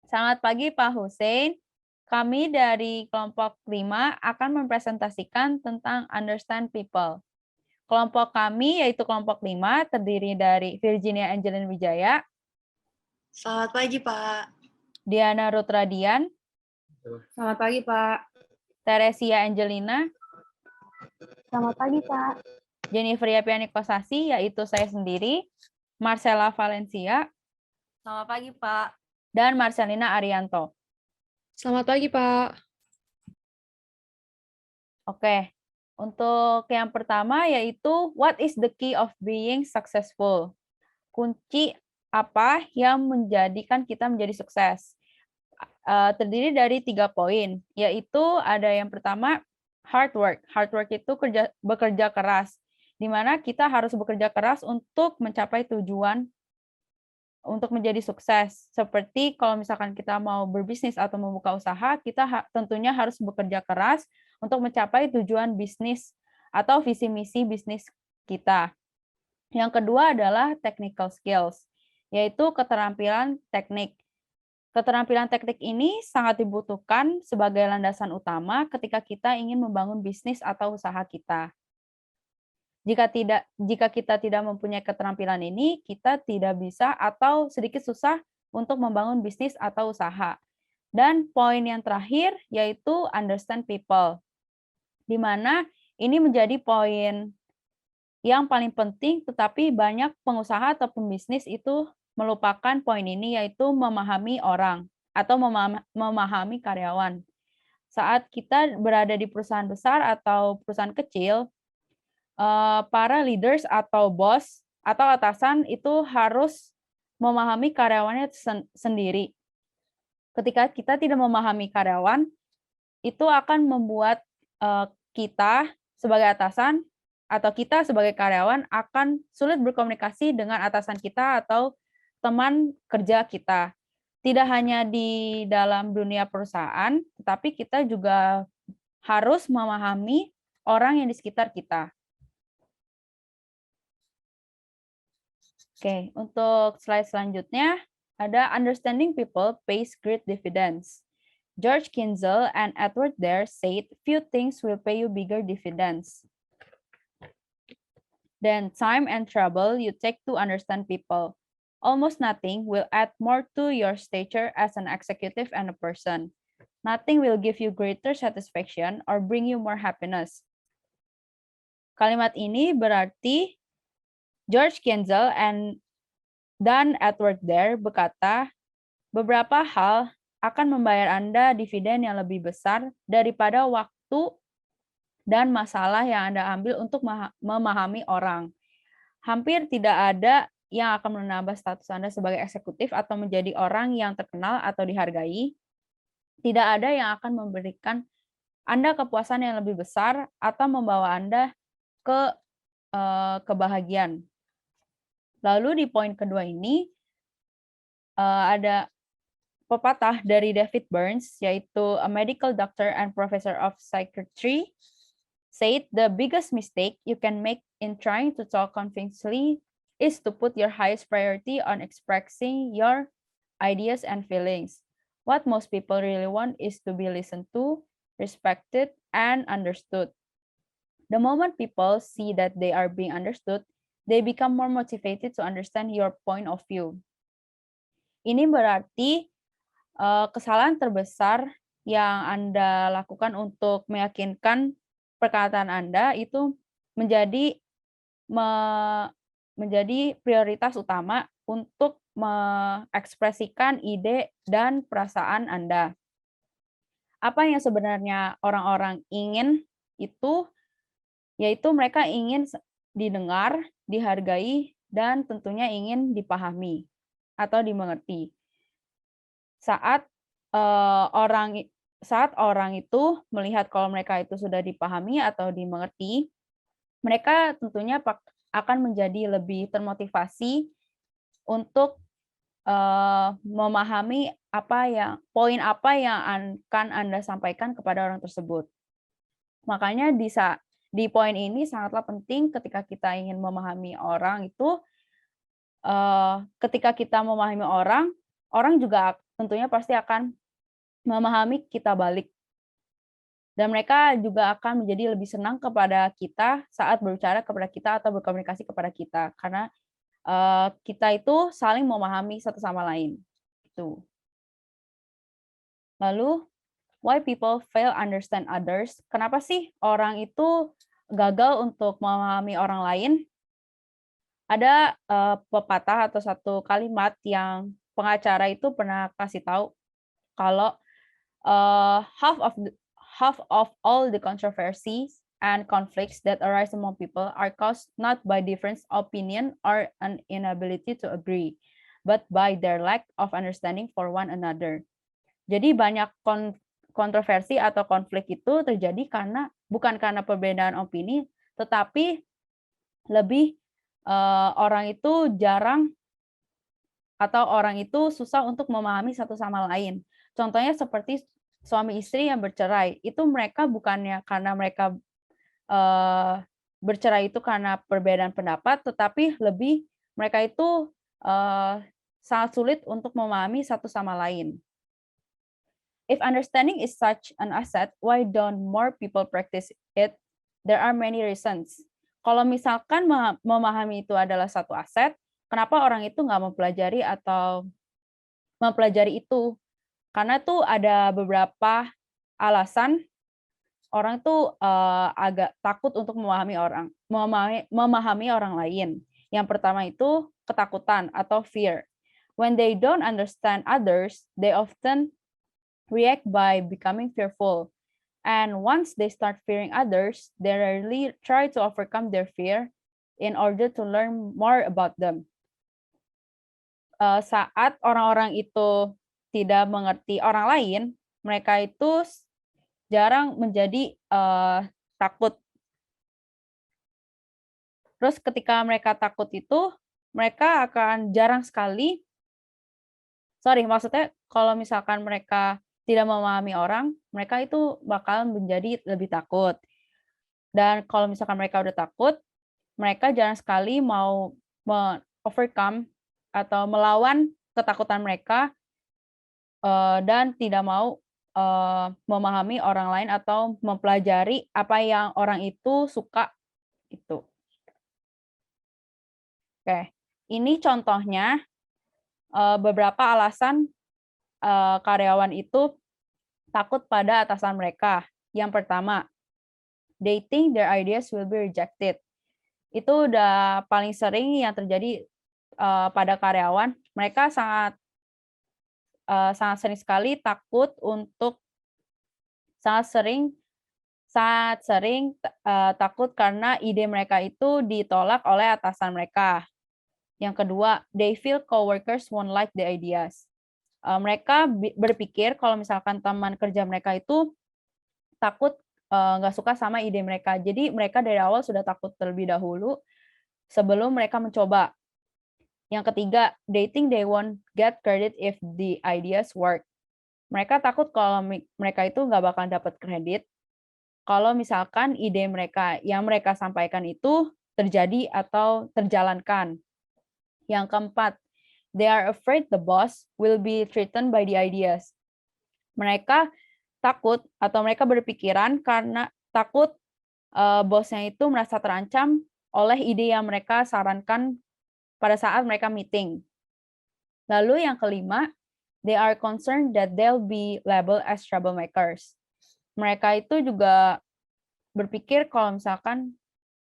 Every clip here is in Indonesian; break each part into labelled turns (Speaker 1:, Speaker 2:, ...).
Speaker 1: Selamat pagi Pak Hussein. Kami dari kelompok 5 akan mempresentasikan tentang understand people. Kelompok kami yaitu kelompok 5 terdiri dari Virginia Angelin Wijaya,
Speaker 2: Selamat pagi, Pak.
Speaker 1: Diana Rutradian,
Speaker 3: Selamat pagi, Pak.
Speaker 1: Teresia Angelina,
Speaker 3: Selamat pagi, Pak.
Speaker 1: Jennifer Yapiani Kosasi yaitu saya sendiri, Marcella Valencia,
Speaker 3: Selamat pagi, Pak.
Speaker 1: dan Marcelina Arianto.
Speaker 3: Selamat pagi, Pak.
Speaker 1: Oke, untuk yang pertama yaitu what is the key of being successful? Kunci apa yang menjadikan kita menjadi sukses? Terdiri dari 3 poin, yaitu ada yang pertama hard work. Hard work itu bekerja keras, di mana kita harus bekerja keras untuk mencapai tujuan untuk menjadi sukses. Seperti kalau misalkan kita mau berbisnis atau membuka usaha, kita tentunya harus bekerja keras untuk mencapai tujuan bisnis atau visi misi bisnis kita. Yang kedua adalah technical skills, yaitu keterampilan teknik. Keterampilan teknik ini sangat dibutuhkan sebagai landasan utama ketika kita ingin membangun bisnis atau usaha kita. Jika kita tidak mempunyai keterampilan ini, kita tidak bisa atau sedikit susah untuk membangun bisnis atau usaha. Dan poin yang terakhir yaitu understand people, di mana ini menjadi poin yang paling penting, tetapi banyak pengusaha atau pembisnis itu melupakan poin ini, yaitu memahami orang atau memahami karyawan. Saat kita berada di perusahaan besar atau perusahaan kecil, para leaders atau bos atau atasan itu harus memahami karyawannya sendiri. Ketika kita tidak memahami karyawan, itu akan membuat kita sebagai atasan atau kita sebagai karyawan akan sulit berkomunikasi dengan atasan kita atau teman kerja kita. Tidak hanya di dalam dunia perusahaan, tetapi kita juga harus memahami orang yang di sekitar kita. Oke, untuk slide selanjutnya ada understanding people pays great dividends. George Kinzel and Edward Dare said, few things will pay you bigger dividends than time and trouble you take to understand people. Almost nothing will add more to your stature as an executive and a person. Nothing will give you greater satisfaction or bring you more happiness. Kalimat ini berarti George Kinzel dan Edward Dare berkata, beberapa hal akan membayar Anda dividen yang lebih besar daripada waktu dan masalah yang Anda ambil untuk memahami orang. Hampir tidak ada yang akan menambah status Anda sebagai eksekutif atau menjadi orang yang terkenal atau dihargai. Tidak ada yang akan memberikan Anda kepuasan yang lebih besar atau membawa Anda ke kebahagiaan. Lalu di poin kedua ini ada pepatah dari David Burns, yaitu a medical doctor and professor of psychiatry, said the biggest mistake you can make in trying to talk convincingly is to put your highest priority on expressing your ideas and feelings. What most people really want is to be listened to, respected, and understood. The moment people see that they are being understood, they become more motivated to understand your point of view. Ini berarti kesalahan terbesar yang Anda lakukan untuk meyakinkan perkataan Anda itu menjadi prioritas utama untuk mengekspresikan ide dan perasaan Anda. Apa yang sebenarnya orang-orang ingin itu, yaitu mereka ingin didengar, dihargai, dan tentunya ingin dipahami atau dimengerti. Saat orang itu melihat kalau mereka itu sudah dipahami atau dimengerti, mereka tentunya akan menjadi lebih termotivasi untuk memahami poin apa yang akan Anda sampaikan kepada orang tersebut. Makanya di poin ini sangatlah penting ketika kita ingin memahami orang itu, ketika kita memahami orang orang juga tentunya pasti akan memahami kita balik. Dan mereka juga akan menjadi lebih senang kepada kita saat berbicara kepada kita atau berkomunikasi kepada kita. Karena kita itu saling memahami satu sama lain. Itu. Lalu, why people fail understand others? Kenapa sih orang itu gagal untuk memahami orang lain? Ada pepatah atau satu kalimat yang pengacara itu pernah kasih tahu kalau half of all the controversies and conflicts that arise among people are caused not by difference opinion or an inability to agree, but by their lack of understanding for one another. Jadi banyak kontroversi atau konflik itu terjadi bukan karena perbedaan opini, tetapi lebih orang itu jarang atau orang itu susah untuk memahami satu sama lain. Contohnya seperti suami istri yang bercerai, itu mereka bukannya karena mereka bercerai itu karena perbedaan pendapat, tetapi lebih mereka itu sangat sulit untuk memahami satu sama lain. If understanding is such an asset, why don't more people practice it? There are many reasons. Kalau misalkan memahami itu adalah satu aset, kenapa orang itu nggak mempelajari atau mempelajari itu? Karena tuh ada beberapa alasan orang tuh agak takut untuk memahami orang lain. Yang pertama itu ketakutan atau fear. When they don't understand others, they often react by becoming fearful. And once they start fearing others, they rarely try to overcome their fear in order to learn more about them. Saat orang-orang itu tidak mengerti orang lain, mereka itu jarang menjadi takut. Terus ketika mereka takut itu, mereka akan jarang sekali, maksudnya kalau misalkan mereka tidak memahami orang, mereka itu bakal menjadi lebih takut. Dan kalau misalkan mereka udah takut, mereka jarang sekali mau overcome atau melawan ketakutan mereka dan tidak mau memahami orang lain atau mempelajari apa yang orang itu suka itu. Oke, ini contohnya beberapa alasan karyawan itu takut pada atasan mereka. Yang pertama, they think their ideas will be rejected. Itu udah paling sering yang terjadi pada karyawan. Mereka sangat sering sekali takut untuk takut karena ide mereka itu ditolak oleh atasan mereka. Yang kedua, they feel coworkers won't like the ideas. Mereka berpikir kalau misalkan teman kerja mereka itu takut nggak suka sama ide mereka. Jadi mereka dari awal sudah takut terlebih dahulu sebelum mereka mencoba. Yang ketiga, they think they won't get credit if the ideas work. Mereka takut kalau mereka itu nggak bakal dapat kredit kalau misalkan ide mereka yang mereka sampaikan itu terjadi atau terjalankan. Yang keempat, they are afraid the boss will be threatened by the ideas. Mereka takut atau mereka berpikiran karena takut bosnya itu merasa terancam oleh ide yang mereka sarankan pada saat mereka meeting. Lalu yang kelima, they are concerned that they'll be labeled as troublemakers. Mereka itu juga berpikir kalau misalkan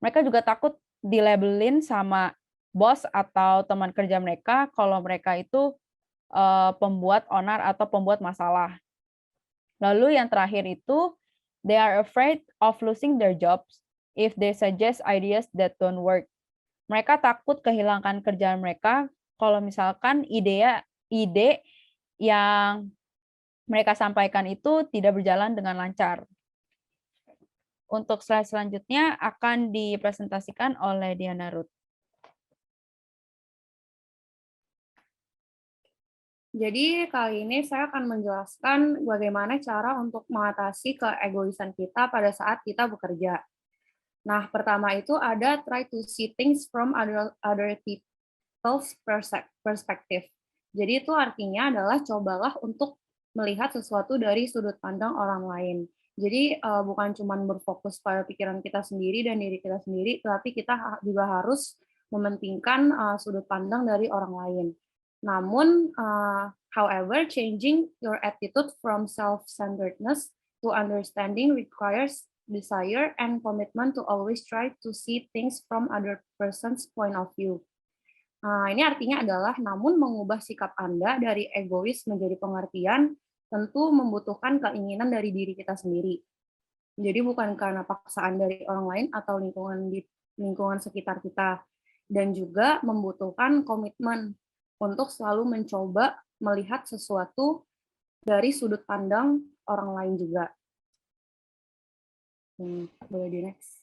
Speaker 1: mereka juga takut dilabelin sama bos atau teman kerja mereka kalau mereka itu pembuat onar atau pembuat masalah. Lalu yang terakhir itu, they are afraid of losing their jobs if they suggest ideas that don't work. Mereka takut kehilangan kerjaan mereka kalau misalkan ide yang mereka sampaikan itu tidak berjalan dengan lancar. Untuk slide selanjutnya akan dipresentasikan oleh Diana Ruth.
Speaker 3: Jadi kali ini saya akan menjelaskan bagaimana cara untuk mengatasi keegoisan kita pada saat kita bekerja. Nah, pertama itu ada try to see things from other people's perspective. Jadi itu artinya adalah cobalah untuk melihat sesuatu dari sudut pandang orang lain. Jadi bukan cuma berfokus pada pikiran kita sendiri dan diri kita sendiri, tapi kita juga harus mementingkan sudut pandang dari orang lain. Namun, however, changing your attitude from self-centeredness to understanding requires desire and commitment to always try to see things from other person's point of view. Ini artinya adalah, namun mengubah sikap Anda dari egois menjadi pengertian tentu membutuhkan keinginan dari diri kita sendiri. Jadi bukan karena paksaan dari orang lain atau lingkungan sekitar kita, dan juga membutuhkan komitmen untuk selalu mencoba melihat sesuatu dari sudut pandang orang lain juga. Boleh di next.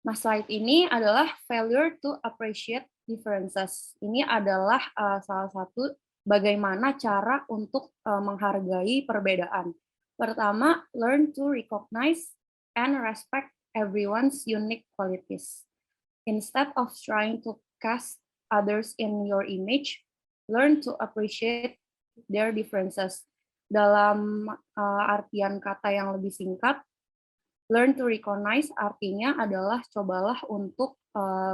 Speaker 3: Nah, slide ini adalah failure to appreciate differences. Ini adalah salah satu bagaimana cara untuk menghargai perbedaan. Pertama, learn to recognize and respect everyone's unique qualities. Instead of trying to cast others in your image, learn to appreciate their differences. Dalam artian kata yang lebih singkat, learn to recognize artinya adalah cobalah untuk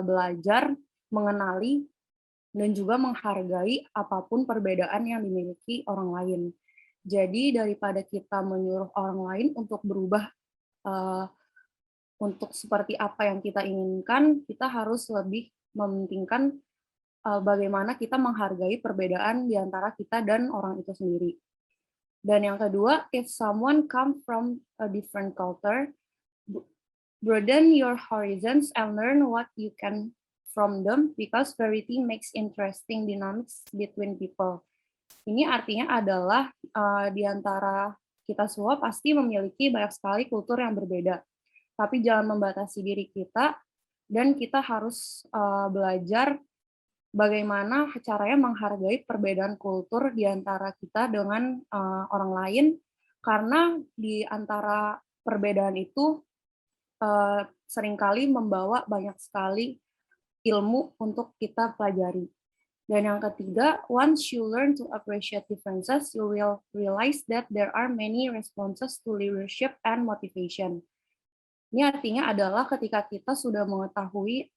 Speaker 3: belajar, mengenali, dan juga menghargai apapun perbedaan yang dimiliki orang lain. Jadi daripada kita menyuruh orang lain untuk berubah untuk seperti apa yang kita inginkan, kita harus lebih mementingkan bagaimana kita menghargai perbedaan di antara kita dan orang itu sendiri. Dan yang kedua, if someone come from a different culture, broaden your horizons and learn what you can from them because variety makes interesting dynamics between people. Ini artinya adalah di antara kita semua pasti memiliki banyak sekali kultur yang berbeda. Tapi jangan membatasi diri kita dan kita harus belajar bagaimana caranya menghargai perbedaan kultur di antara kita dengan orang lain, karena di antara perbedaan itu seringkali membawa banyak sekali ilmu untuk kita pelajari. Dan yang ketiga, once you learn to appreciate differences, you will realize that there are many responses to leadership and motivation. Ini artinya adalah ketika kita sudah mengetahui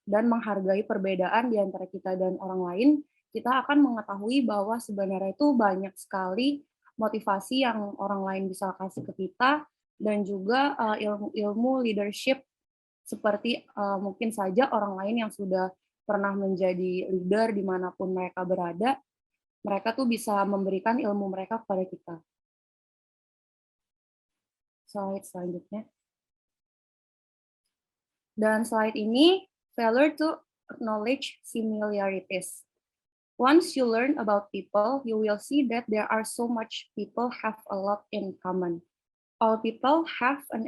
Speaker 3: dan menghargai perbedaan di antara kita dan orang lain, kita akan mengetahui bahwa sebenarnya itu banyak sekali motivasi yang orang lain bisa kasih ke kita, dan juga ilmu-ilmu leadership seperti mungkin saja orang lain yang sudah pernah menjadi leader dimanapun mereka berada, mereka tuh bisa memberikan ilmu mereka kepada kita. Slide selanjutnya. Dan slide ini, failure to acknowledge similarities. Once you learn about people, you will see that there are so much people have a lot in common. All people have an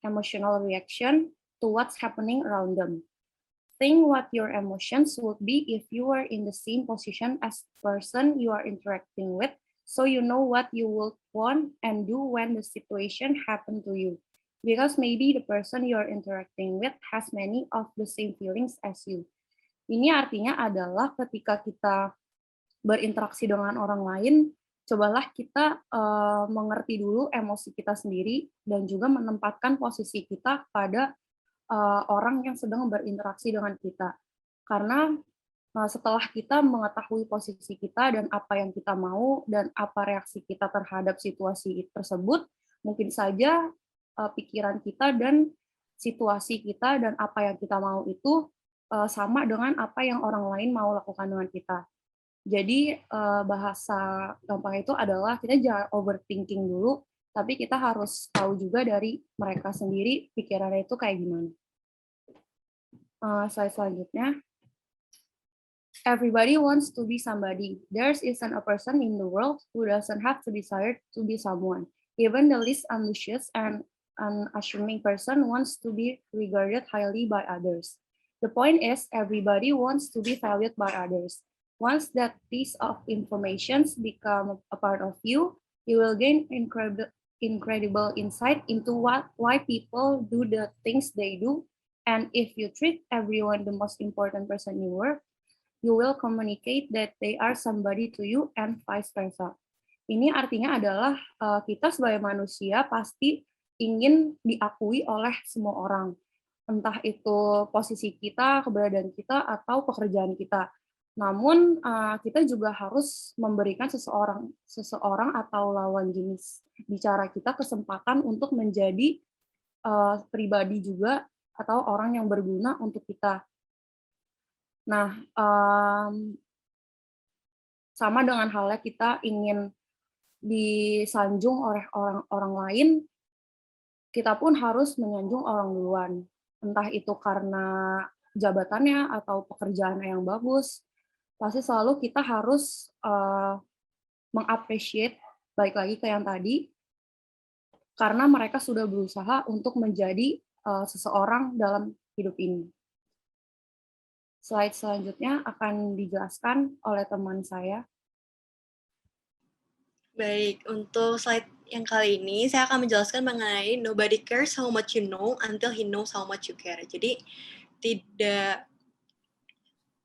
Speaker 3: emotional reaction to what's happening around them. Think what your emotions would be if you were in the same position as the person you are interacting with, so you know what you would want and do when the situation happened to you. Because maybe the person you are interacting with has many of the same feelings as you. Ini artinya adalah ketika kita berinteraksi dengan orang lain, cobalah kita mengerti dulu emosi kita sendiri dan juga menempatkan posisi kita pada orang yang sedang berinteraksi dengan kita. Karena setelah kita mengetahui posisi kita dan apa yang kita mau dan apa reaksi kita terhadap situasi tersebut, mungkin saja pikiran kita dan situasi kita dan apa yang kita mau itu sama dengan apa yang orang lain mau lakukan dengan kita. Jadi bahasa gampang itu adalah kita jangan overthinking dulu, tapi kita harus tahu juga dari mereka sendiri pikirannya itu kayak gimana. Slide selanjutnya. Everybody wants to be somebody. There isn't a person in the world who doesn't have the desire to be someone. Even the least ambitious and unassuming person wants to be regarded highly by others. The point is, everybody wants to be valued by others. Once that piece of information become a part of you, you will gain incredible insight into why people do the things they do, And if you treat everyone the most important person you were, you will communicate that they are somebody to you and vice versa. Ini artinya adalah kita sebagai manusia pasti ingin diakui oleh semua orang. Entah itu posisi kita, keberadaan kita, atau pekerjaan kita. Namun kita juga harus memberikan seseorang atau lawan jenis bicara kita kesempatan untuk menjadi pribadi juga atau orang yang berguna untuk kita. Nah, sama dengan halnya kita ingin disanjung oleh orang lain, kita pun harus menyanjung orang duluan. Entah itu karena jabatannya atau pekerjaannya yang bagus, pasti selalu kita harus mengapresiasi, balik lagi ke yang tadi, karena mereka sudah berusaha untuk menjadi seseorang dalam hidup ini. Slide selanjutnya akan dijelaskan oleh teman saya.
Speaker 2: Baik, untuk slide yang kali ini saya akan menjelaskan mengenai nobody cares how much you know until he knows how much you care. Jadi tidak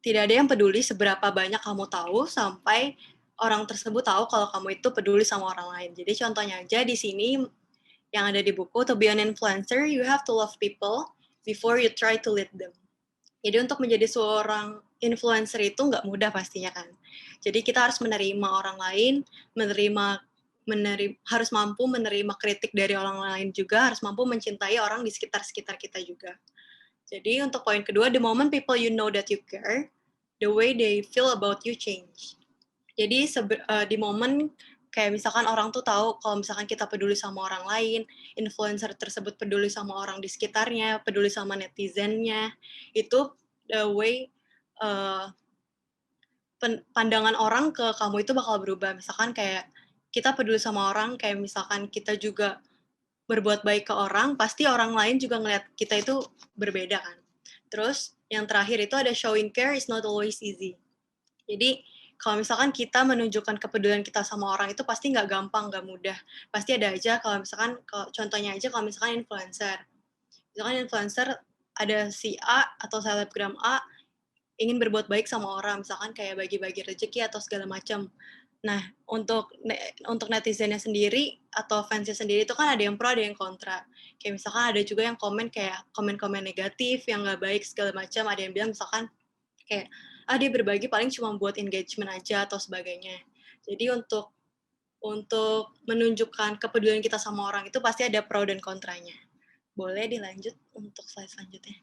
Speaker 2: ada yang peduli seberapa banyak kamu tahu sampai orang tersebut tahu kalau kamu itu peduli sama orang lain. Jadi contohnya aja di sini yang ada di buku, to be an influencer, you have to love people before you try to lead them. Jadi untuk menjadi seorang influencer itu nggak mudah pastinya kan. Jadi kita harus menerima orang lain, harus mampu menerima kritik dari orang lain juga, harus mampu mencintai orang di sekitar kita juga. Jadi untuk poin kedua, the moment people you know that you care, the way they feel about you change. Jadi di momen kayak misalkan orang tuh tahu kalau misalkan kita peduli sama orang lain, influencer tersebut peduli sama orang di sekitarnya, peduli sama netizennya, itu the way pandangan orang ke kamu itu bakal berubah. Misalkan kayak kita peduli sama orang, kayak misalkan kita juga berbuat baik ke orang, pasti orang lain juga ngeliat kita itu berbeda kan. Terus yang terakhir itu ada showing care is not always easy. Jadi kalau misalkan kita menunjukkan kepedulian kita sama orang itu pasti nggak gampang, nggak mudah. Pasti ada aja kalau misalkan, contohnya aja kalau misalkan influencer. Misalkan influencer ada si A atau selebgram A ingin berbuat baik sama orang, misalkan kayak bagi-bagi rezeki atau segala macam. Nah, untuk netizennya sendiri atau fansnya sendiri itu kan ada yang pro, ada yang kontra. Kayak misalkan ada juga yang komen-komen negatif, yang nggak baik segala macam. Ada yang bilang misalkan kayak, dia berbagi paling cuma buat engagement aja atau sebagainya. Jadi untuk menunjukkan kepedulian kita sama orang itu pasti ada pro dan kontranya. Boleh dilanjut untuk slide selanjutnya.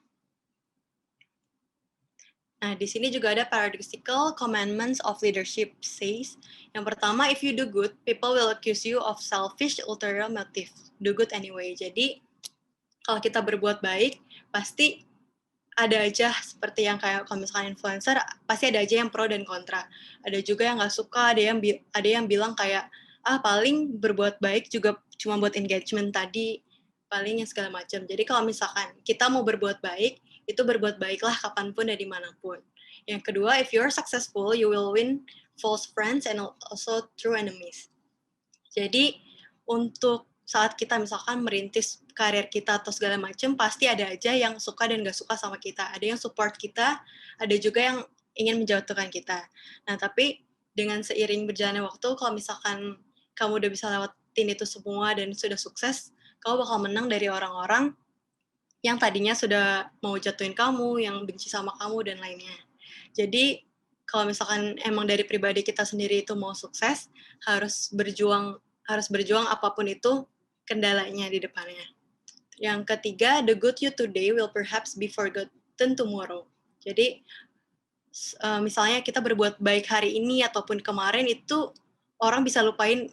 Speaker 2: Nah, di sini juga ada paradoxical commandments of leadership says. Yang pertama, if you do good, people will accuse you of selfish ulterior motive. Do good anyway. Jadi, kalau kita berbuat baik, pasti ada aja seperti yang kayak kalau misalkan influencer, pasti ada aja yang pro dan kontra. Ada juga yang nggak suka, ada yang bilang kayak, paling berbuat baik juga cuma buat engagement tadi, paling yang segala macam. Jadi kalau misalkan kita mau berbuat baik, itu berbuat baiklah kapanpun dan dimanapun. Yang kedua, if you're successful, you will win false friends and also true enemies. Jadi untuk saat kita misalkan merintis karir kita atau segala macam, pasti ada aja yang suka dan gak suka sama kita. Ada yang support kita, ada juga yang ingin menjatuhkan kita. Nah, tapi dengan seiring berjalannya waktu, kalau misalkan kamu udah bisa lewatin itu semua dan sudah sukses, kamu bakal menang dari orang-orang yang tadinya sudah mau jatuhin kamu, yang benci sama kamu, dan lainnya. Jadi, kalau misalkan emang dari pribadi kita sendiri itu mau sukses, harus berjuang apapun itu kendalanya di depannya. Yang ketiga, the good you today will perhaps be forgotten tomorrow. Jadi, misalnya kita berbuat baik hari ini ataupun kemarin, itu orang bisa lupain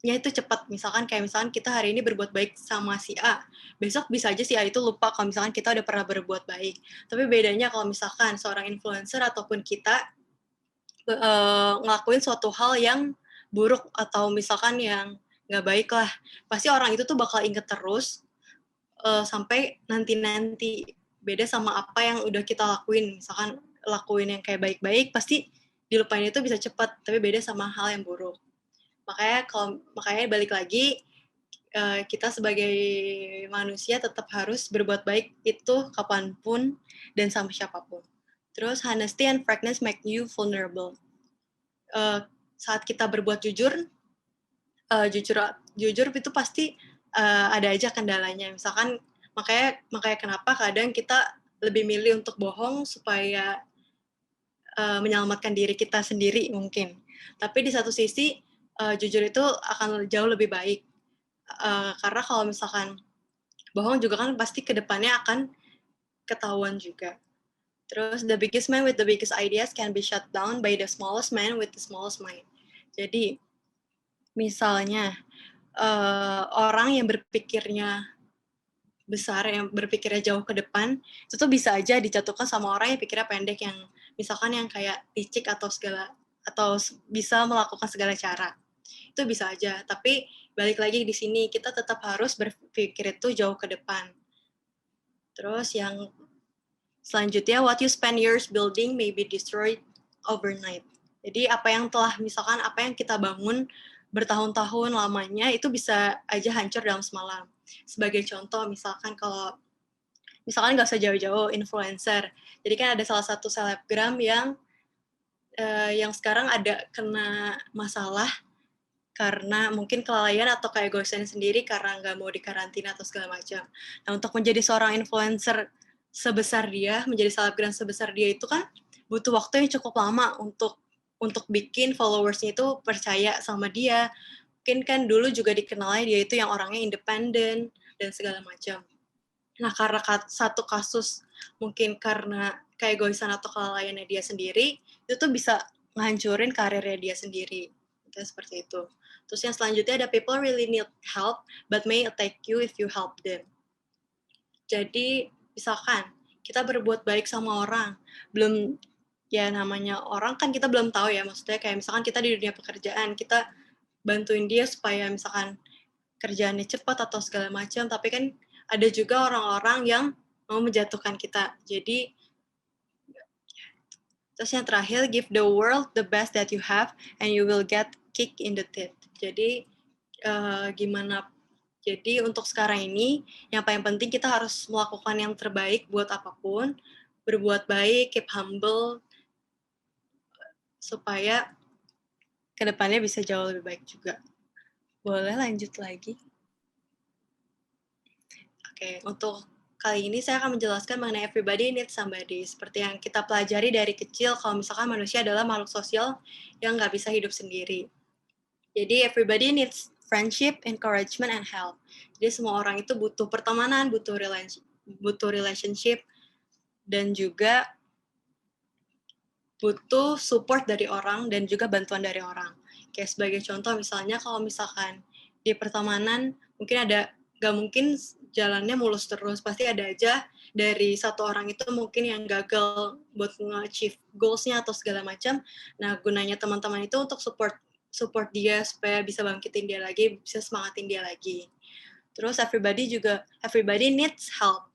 Speaker 2: itu cepat. Misalkan kita hari ini berbuat baik sama si A, besok bisa aja si A itu lupa kalau misalkan kita udah pernah berbuat baik. Tapi bedanya kalau misalkan seorang influencer ataupun kita ngelakuin suatu hal yang buruk atau misalkan yang nggak baik lah, pasti orang itu tuh bakal inget terus sampai nanti. Beda sama apa yang udah kita lakuin. Misalkan lakuin yang kayak baik-baik, pasti dilupain itu bisa cepat, tapi beda sama hal yang buruk. Makanya balik lagi, kita sebagai manusia tetap harus berbuat baik itu kapanpun dan sama siapapun. Terus honesty and frankness make you vulnerable. Saat kita berbuat jujur itu pasti ada aja kendalanya. Misalkan makanya kenapa kadang kita lebih milih untuk bohong supaya menyelamatkan diri kita sendiri mungkin. Tapi di satu sisi jujur itu akan jauh lebih baik. Karena kalau misalkan bohong juga kan pasti kedepannya akan ketahuan juga. Terus the biggest man with the biggest ideas can be shut down by the smallest man with the smallest mind. Jadi misalnya orang yang berpikirnya besar, yang berpikirnya jauh ke depan, itu tuh bisa aja dijatuhkan sama orang yang pikirnya pendek, yang misalkan yang kayak licik atau bisa melakukan segala cara. Itu bisa aja, tapi balik lagi di sini kita tetap harus berpikir itu jauh ke depan. Terus yang selanjutnya, what you spend years building may be destroyed overnight. Jadi apa yang kita bangun bertahun-tahun lamanya itu bisa aja hancur dalam semalam. Sebagai contoh, misalkan nggak usah jauh-jauh, influencer. Jadi kan ada salah satu selebgram yang sekarang ada kena masalah karena mungkin kelalaian atau keegoisan sendiri karena nggak mau dikarantina atau segala macam. Nah, untuk menjadi seorang influencer sebesar dia, menjadi selebgram sebesar dia itu kan butuh waktu yang cukup lama untuk bikin followersnya itu percaya sama dia. Mungkin kan dulu juga dikenalnya dia itu yang orangnya independen dan segala macam. Nah, karena satu kasus mungkin karena keegoisan atau kelalaiannya dia sendiri, itu tuh bisa ngancurin karirnya dia sendiri. Itu seperti itu. Terus yang selanjutnya ada people really need help but may attack you if you help them. Jadi, misalkan kita berbuat baik sama orang, belum ya namanya orang kan kita belum tahu ya, maksudnya kayak misalkan kita di dunia pekerjaan, kita bantuin dia supaya misalkan kerjaannya cepat atau segala macam, tapi kan ada juga orang-orang yang mau menjatuhkan kita. Jadi, terus yang terakhir, give the world the best that you have and you will get kick in the teeth. Jadi, Jadi untuk sekarang ini, yang paling penting kita harus melakukan yang terbaik buat apapun, berbuat baik, keep humble, supaya kedepannya bisa jauh lebih baik juga. Boleh lanjut lagi? Oke, untuk kali ini saya akan menjelaskan mengenai everybody needs somebody. Seperti yang kita pelajari dari kecil, kalau misalkan manusia adalah makhluk sosial yang nggak bisa hidup sendiri. Jadi everybody needs friendship, encouragement, and help. Jadi semua orang itu butuh pertemanan, butuh relationship, dan juga butuh support dari orang dan juga bantuan dari orang. Kayak sebagai contoh misalnya kalau misalkan di pertemanan mungkin gak mungkin jalannya mulus terus, pasti ada aja dari satu orang itu mungkin yang gagal buat nge-achieve goals-nya atau segala macam. Nah, gunanya teman-teman itu untuk support dia supaya bisa bangkitin dia lagi, bisa semangatin dia lagi. Terus everybody needs help.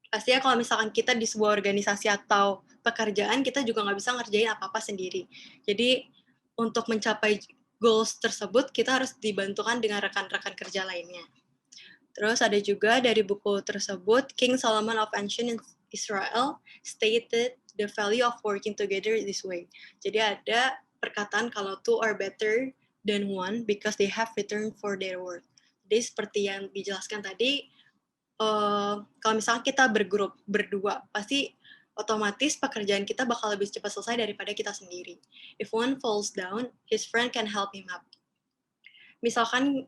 Speaker 2: Pastinya kalau misalkan kita di sebuah organisasi atau pekerjaan, kita juga nggak bisa ngerjain apa-apa sendiri. Jadi untuk mencapai goals tersebut, kita harus dibantukan dengan rekan-rekan kerja lainnya. Terus ada juga dari buku tersebut, King Solomon of Ancient Israel stated the value of working together this way. Jadi ada perkataan kalau two are better than one because they have returned for their work. Jadi seperti yang dijelaskan tadi, kalau misalnya kita bergrup, berdua, pasti otomatis pekerjaan kita bakal lebih cepat selesai daripada kita sendiri. If one falls down, his friend can help him up. Misalkan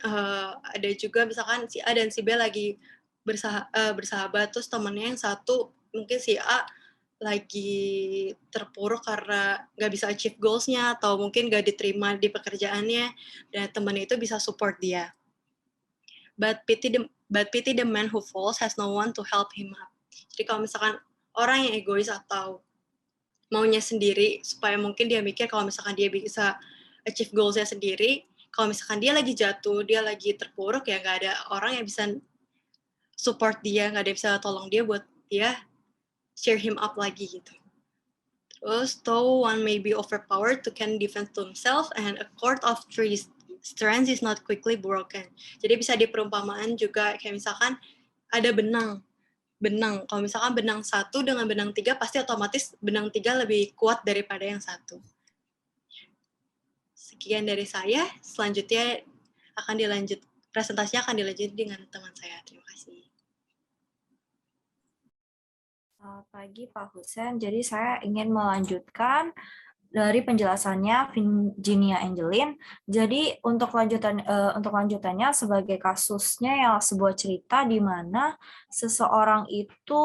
Speaker 2: ada juga misalkan si A dan si B lagi bersahabat, terus temennya yang satu, mungkin si A lagi terpuruk karena nggak bisa achieve goals-nya, atau mungkin nggak diterima di pekerjaannya, dan temennya itu bisa support dia. But pity the man who falls has no one to help him up. Jadi kalau misalkan orang yang egois atau maunya sendiri, supaya mungkin dia mikir kalau misalkan dia bisa achieve goals-nya sendiri, kalau misalkan dia lagi jatuh, dia lagi terpuruk, ya nggak ada orang yang bisa support dia, nggak ada yang bisa tolong dia buat dia cheer him up lagi gitu. Terus, though one may be overpowered to can defend to himself, and a cord of three strength is not quickly broken. Jadi bisa diperumpamaan juga kayak misalkan ada benang. Kalau misalkan benang 1 dengan benang 3 pasti otomatis benang 3 lebih kuat daripada yang 1. Sekian dari saya. Selanjutnya presentasinya akan dilanjut dengan teman saya. Terima kasih.
Speaker 4: Selamat pagi Pak Husen. Jadi saya ingin melanjutkan dari penjelasannya Virginia Angelin. Jadi untuk lanjutannya sebagai kasusnya yang sebuah cerita di mana seseorang itu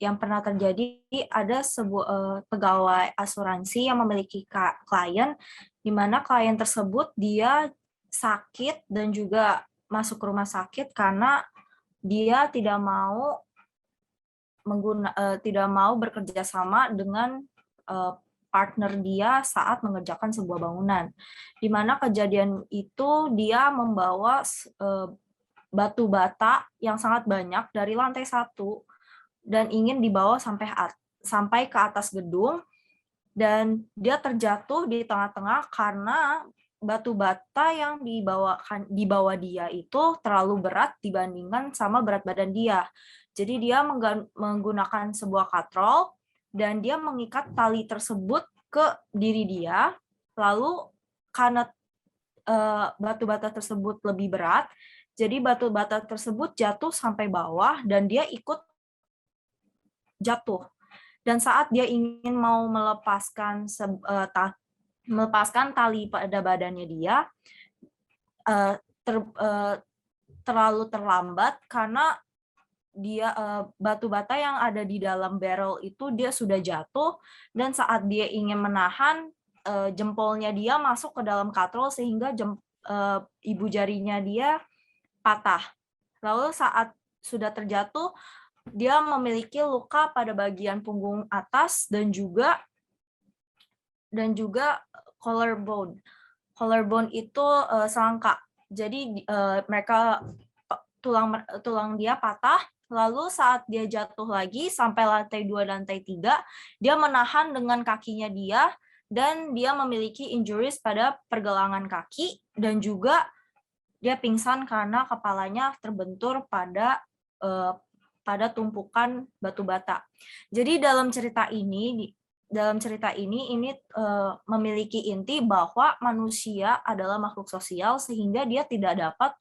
Speaker 4: yang pernah terjadi ada sebuah pegawai asuransi yang memiliki klien di mana klien tersebut dia sakit dan juga masuk ke rumah sakit karena dia tidak mau bekerja sama dengan partner dia saat mengerjakan sebuah bangunan. Di mana kejadian itu dia membawa batu bata yang sangat banyak dari lantai 1 dan ingin dibawa sampai ke atas gedung, dan dia terjatuh di tengah-tengah karena batu bata yang dibawa dia itu terlalu berat dibandingkan sama berat badan dia. Jadi dia menggunakan sebuah katrol dan dia mengikat tali tersebut ke diri dia. Lalu karena batu bata tersebut lebih berat, jadi batu bata tersebut jatuh sampai bawah dan dia ikut jatuh. Dan saat dia ingin mau melepaskan tali pada badannya dia, terlalu terlambat karena dia batu bata yang ada di dalam barrel itu dia sudah jatuh, dan saat dia ingin menahan, jempolnya dia masuk ke dalam katrol sehingga ibu jarinya dia patah. Lalu saat sudah terjatuh, dia memiliki luka pada bagian punggung atas dan juga collarbone. Collarbone itu selangka. Jadi tulang dia patah. Lalu saat dia jatuh lagi sampai lantai 2 dan lantai 3, dia menahan dengan kakinya dia dan dia memiliki injuries pada pergelangan kaki dan juga dia pingsan karena kepalanya terbentur pada tumpukan batu bata. Jadi dalam cerita ini memiliki inti bahwa manusia adalah makhluk sosial sehingga dia tidak dapat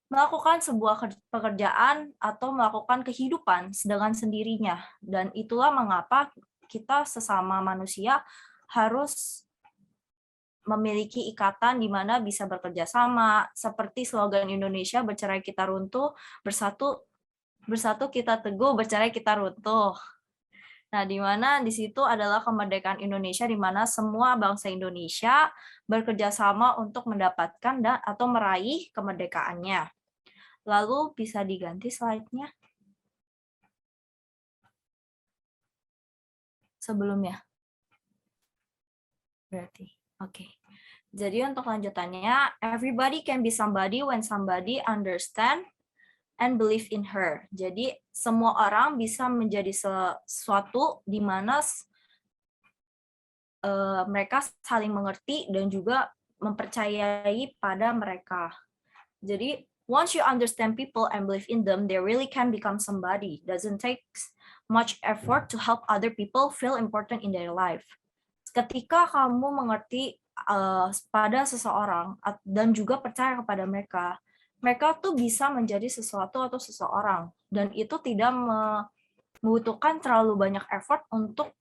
Speaker 4: melakukan sebuah pekerjaan atau melakukan kehidupan dengan sendirinya. Dan itulah mengapa kita sesama manusia harus memiliki ikatan di mana bisa bekerja sama, seperti slogan Indonesia, bercerai kita runtuh, bersatu kita teguh, bercerai kita runtuh. Nah, di mana di situ adalah kemerdekaan Indonesia, di mana semua bangsa Indonesia bekerja sama untuk mendapatkan atau meraih kemerdekaannya. Lalu bisa diganti slide-nya sebelumnya. Berarti, oke. Jadi untuk lanjutannya, everybody can be somebody when somebody understand and believe in her. Jadi semua orang bisa menjadi sesuatu di mana mereka saling mengerti dan juga mempercayai pada mereka. Jadi once you understand people and believe in them, they really can become somebody. Doesn't take much effort to help other people feel important in their life. Ketika kamu mengerti pada seseorang dan juga percaya kepada mereka, mereka tuh bisa menjadi sesuatu atau seseorang, dan itu tidak membutuhkan terlalu banyak effort untuk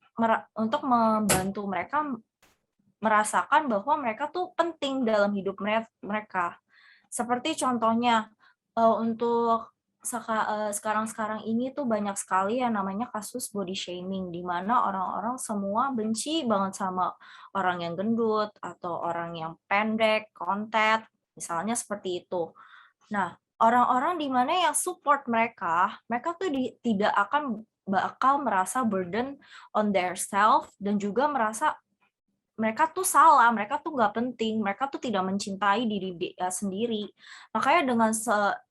Speaker 4: membantu mereka merasakan bahwa mereka tuh penting dalam hidup mereka. Seperti contohnya untuk sekarang ini tuh banyak sekali yang namanya kasus body shaming, di mana orang-orang semua benci banget sama orang yang gendut atau orang yang pendek, kontet, misalnya seperti itu. Nah, orang-orang di mana yang support mereka tuh tidak akan bakal merasa burden on their self dan juga merasa mereka tuh salah, mereka tuh nggak penting, mereka tuh tidak mencintai diri dia sendiri. Makanya dengan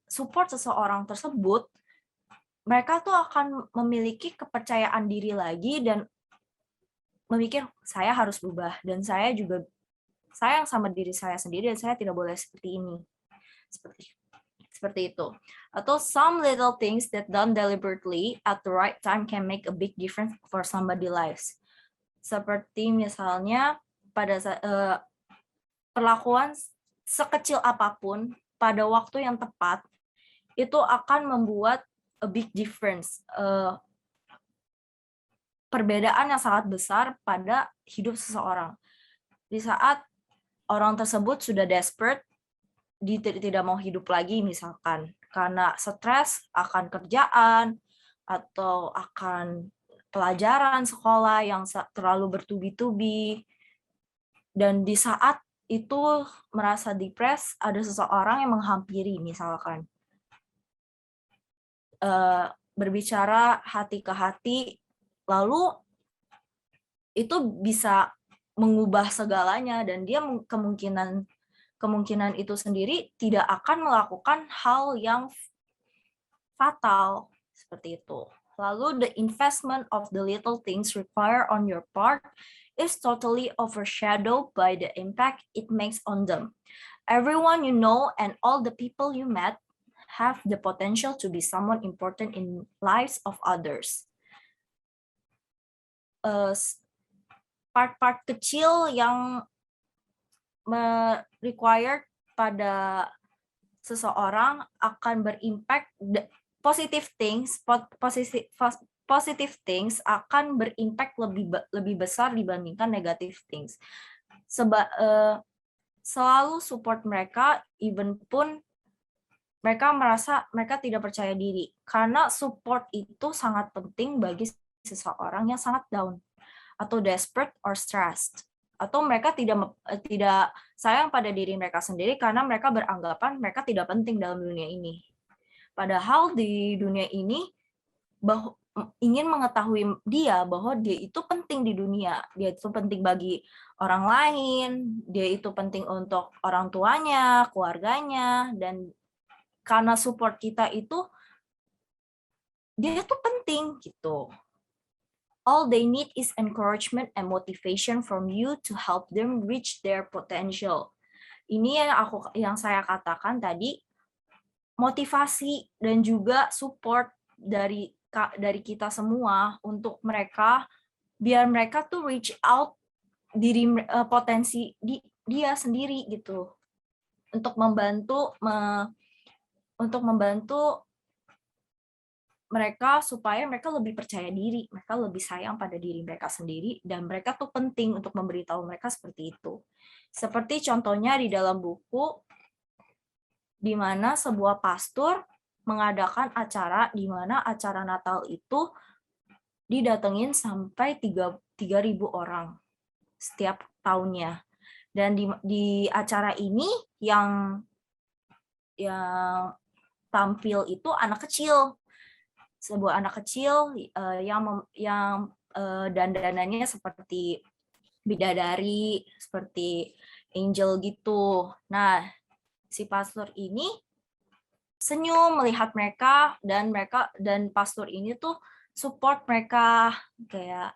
Speaker 4: support seseorang tersebut, mereka tuh akan memiliki kepercayaan diri lagi dan memikir, saya harus berubah, dan saya juga sayang sama diri saya sendiri dan saya tidak boleh seperti ini. Seperti itu. Atau some little things that done deliberately at the right time can make a big difference for somebody's lives. Seperti misalnya pada perlakuan sekecil apapun pada waktu yang tepat itu akan membuat a big difference, perbedaan yang sangat besar pada hidup seseorang. Di saat orang tersebut sudah desperate, dia tidak mau hidup lagi misalkan karena stres akan kerjaan atau akan pelajaran sekolah yang terlalu bertubi-tubi, dan di saat itu merasa depres, ada seseorang yang menghampiri misalkan, berbicara hati ke hati, lalu itu bisa mengubah segalanya, dan dia kemungkinan itu sendiri tidak akan melakukan hal yang fatal seperti itu. Lalu the investment of the little things required on your part is totally overshadowed by the impact it makes on them. Everyone you know and all the people you met have the potential to be someone important in lives of others. Part-part kecil yang required pada seseorang akan berimpact, positive things akan berimpact lebih besar dibandingkan negative things. Selalu support mereka, even pun mereka merasa mereka tidak percaya diri, karena support itu sangat penting bagi seseorang yang sangat down atau desperate or stressed, atau mereka tidak sayang pada diri mereka sendiri karena mereka beranggapan mereka tidak penting dalam dunia ini. Padahal di dunia ini ingin mengetahui dia bahwa dia itu penting di dunia, dia itu penting bagi orang lain, dia itu penting untuk orang tuanya, keluarganya, dan karena support kita itu dia tuh penting gitu. All they need is encouragement and motivation from you to help them reach their potential. Ini yang saya katakan tadi, motivasi dan juga support dari kita semua untuk mereka, biar mereka tuh reach out potensi dia sendiri gitu, untuk membantu mereka supaya mereka lebih percaya diri, mereka lebih sayang pada diri mereka sendiri, dan mereka tuh penting untuk memberitahu mereka seperti itu. Seperti contohnya di dalam buku, di mana sebuah pastor mengadakan acara, di mana acara Natal itu didatengin sampai 3.000 orang setiap tahunnya. Dan di acara ini yang tampil itu anak kecil. Sebuah anak kecil yang dandanannya seperti bidadari, seperti angel gitu. Nah, si pastor ini senyum melihat mereka, dan pastor ini tuh support mereka kayak,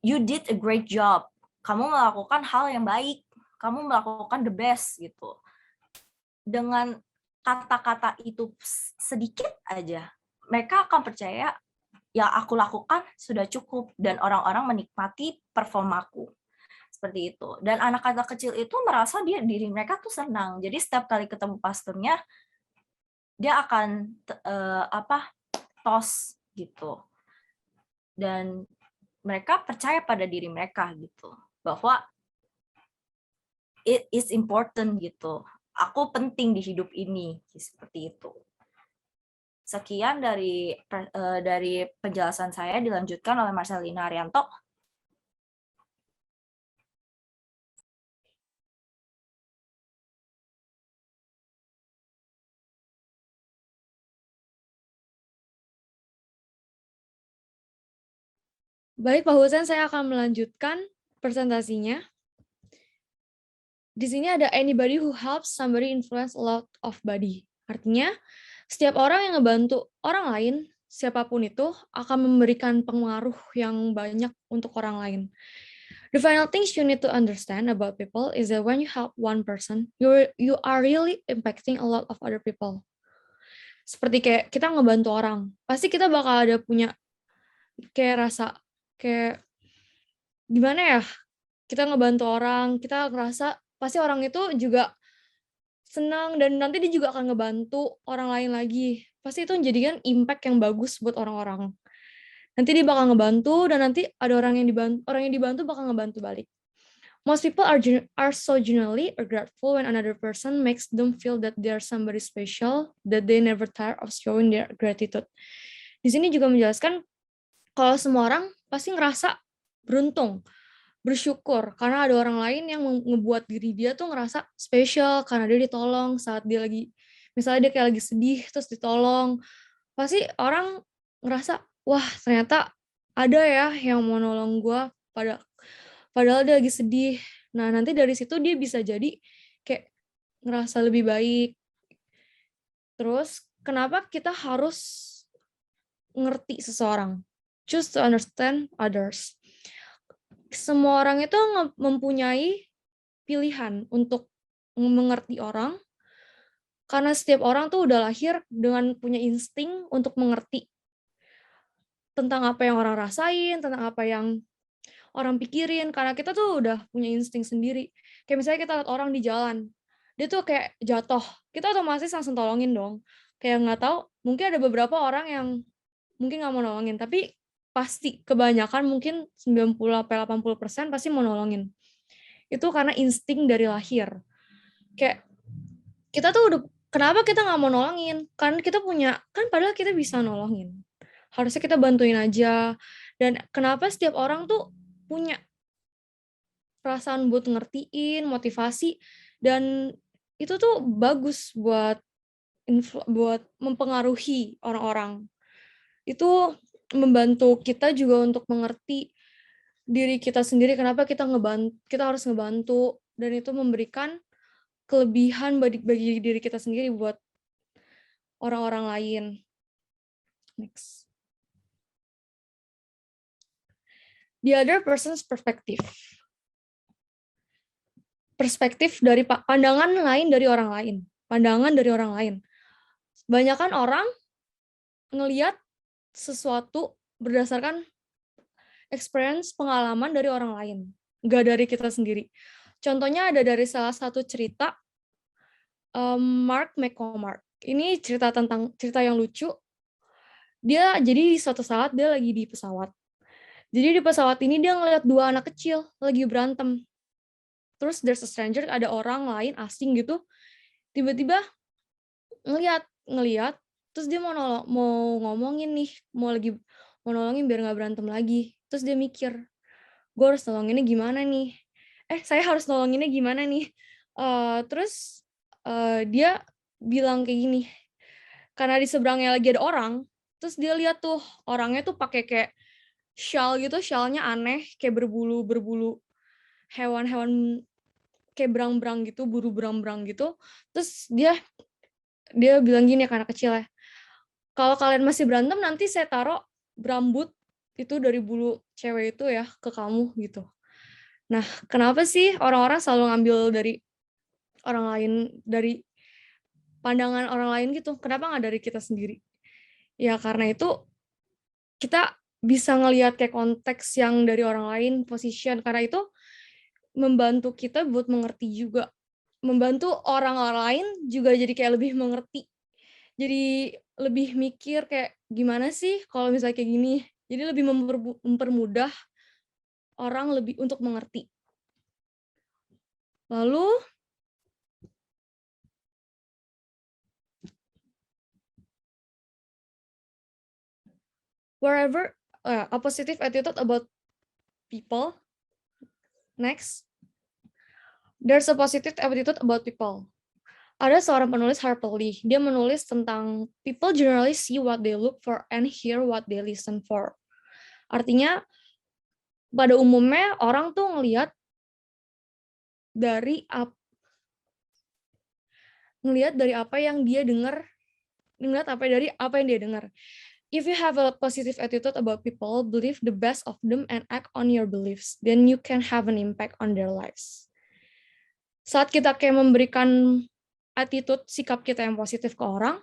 Speaker 4: you did a great job. Kamu melakukan hal yang baik, kamu melakukan the best gitu. Dengan kata-kata itu sedikit aja, mereka akan percaya yang aku lakukan sudah cukup dan orang-orang menikmati performaku. Seperti itu. Dan anak-anak kecil itu merasa diri mereka tuh senang. Jadi setiap kali ketemu pastornya, dia akan tos gitu. Dan mereka percaya pada diri mereka gitu, bahwa it is important gitu. Aku penting di hidup ini, seperti itu. Sekian dari penjelasan saya, dilanjutkan oleh Marcelina Arianto.
Speaker 5: Baik, Pak Husen, saya akan melanjutkan presentasinya. Di sini ada anybody who helps somebody influence a lot of body. Artinya, setiap orang yang ngebantu orang lain, siapapun itu, akan memberikan pengaruh yang banyak untuk orang lain. The final things you need to understand about people is that when you help one person, you are really impacting a lot of other people. Seperti kayak kita ngebantu orang, pasti kita bakal ada punya kayak rasa kayak gimana ya, kita ngebantu orang, kita ngerasa pasti orang itu juga senang dan nanti dia juga akan ngebantu orang lain lagi. Pasti itu menjadikan impact yang bagus buat orang-orang. Nanti dia bakal ngebantu dan nanti ada orang yang dibantu bakal ngebantu balik. Most people are so genuinely grateful when another person makes them feel that they are somebody special, that they never tire of showing their gratitude. Di sini juga menjelaskan kalau semua orang pasti ngerasa beruntung, bersyukur karena ada orang lain yang ngebuat diri dia tuh ngerasa spesial karena dia ditolong saat dia lagi, misalnya dia kayak lagi sedih terus ditolong. Pasti orang ngerasa, wah ternyata ada ya yang mau nolong gue padahal dia lagi sedih. Nah, nanti dari situ dia bisa jadi kayak ngerasa lebih baik. Terus, kenapa kita harus ngerti seseorang? Choose to understand others. Semua orang itu mempunyai pilihan untuk mengerti orang, karena setiap orang tuh udah lahir dengan punya insting untuk mengerti tentang apa yang orang rasain, tentang apa yang orang pikirin, karena kita tuh udah punya insting sendiri. Kayak misalnya kita lihat orang di jalan, dia tuh kayak jatuh, kita otomatis langsung tolongin dong. Kayak nggak tahu, mungkin ada beberapa orang yang mungkin nggak mau nolongin, tapi pasti kebanyakan mungkin 90-80% pasti mau nolongin. Itu karena insting dari lahir. Kayak kita tuh udah, kenapa kita nggak mau nolongin? Kan kita punya, kan padahal kita bisa nolongin. Harusnya kita bantuin aja. Dan kenapa setiap orang tuh punya perasaan buat ngertiin, motivasi, dan itu tuh bagus buat mempengaruhi orang-orang. Itu membantu kita juga untuk mengerti diri kita sendiri, kenapa kita harus ngebantu, dan itu memberikan kelebihan bagi diri kita sendiri buat orang-orang lain. Next. The other person's perspective. Perspektif dari pandangan lain dari orang lain. Pandangan dari orang lain. Banyakan orang ngelihat sesuatu berdasarkan experience, pengalaman dari orang lain. Nggak dari kita sendiri. Contohnya ada dari salah satu cerita Mark McCormack. Ini cerita yang lucu. Dia jadi di suatu saat dia lagi di pesawat. Jadi di pesawat ini dia ngeliat 2 anak kecil lagi berantem. Terus there's a stranger, ada orang lain asing gitu. Tiba-tiba ngeliat, terus dia mau ngomongin nih, mau nolongin biar nggak berantem lagi. Terus dia mikir, gue harus nolonginnya gimana nih? Saya harus nolonginnya gimana nih? Terus dia bilang kayak gini, karena di seberangnya lagi ada orang, terus dia lihat tuh orangnya tuh pakai kayak shawl gitu, shawlnya aneh, kayak berbulu hewan-hewan kayak berang-berang gitu, buru berang-berang gitu. Terus dia bilang gini ke anak kecil ya, kalau kalian masih berantem nanti saya taruh berambut itu dari bulu cewek itu ya ke kamu gitu. Nah, kenapa sih orang-orang selalu ngambil dari orang lain, dari pandangan orang lain gitu? Kenapa nggak dari kita sendiri? Ya karena itu kita bisa ngelihat kayak konteks yang dari orang lain, position, karena itu membantu kita buat mengerti juga. Membantu orang-orang lain juga jadi kayak lebih mengerti. Jadi lebih mikir kayak gimana sih kalau misalnya kayak gini. Jadi lebih mempermudah orang lebih untuk mengerti. Lalu wherever a positive attitude about people. Next. There's a positive attitude about people. Ada seorang penulis, Harper Lee, dia menulis tentang people generally see what they look for and hear what they listen for. Artinya, pada umumnya orang tuh ngelihat dari apa yang dia dengar, ngelihat dari apa yang dia dengar. If you have a positive attitude about people, believe the best of them and act on your beliefs, then you can have an impact on their lives. Saat kita kayak memberikan attitude, sikap kita yang positif ke orang,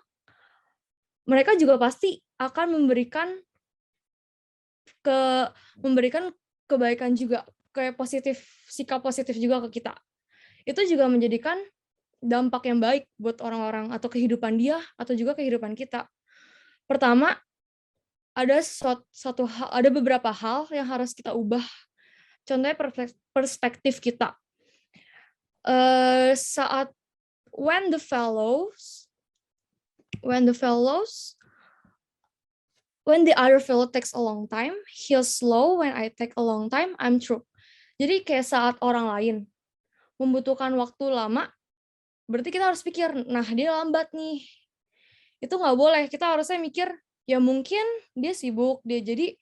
Speaker 5: mereka juga pasti akan memberikan kebaikan juga, kayak sikap positif juga ke kita. Itu juga menjadikan dampak yang baik buat orang-orang atau kehidupan dia atau juga kehidupan kita. Pertama, ada beberapa hal yang harus kita ubah. Contohnya perspektif kita. Saat when the other fellow takes a long time, he's slow. When I take a long time, I'm true. Jadi kayak saat orang lain membutuhkan waktu lama, berarti kita harus pikir, nah dia lambat nih. Itu nggak boleh. Kita harusnya mikir, ya mungkin dia sibuk, dia jadi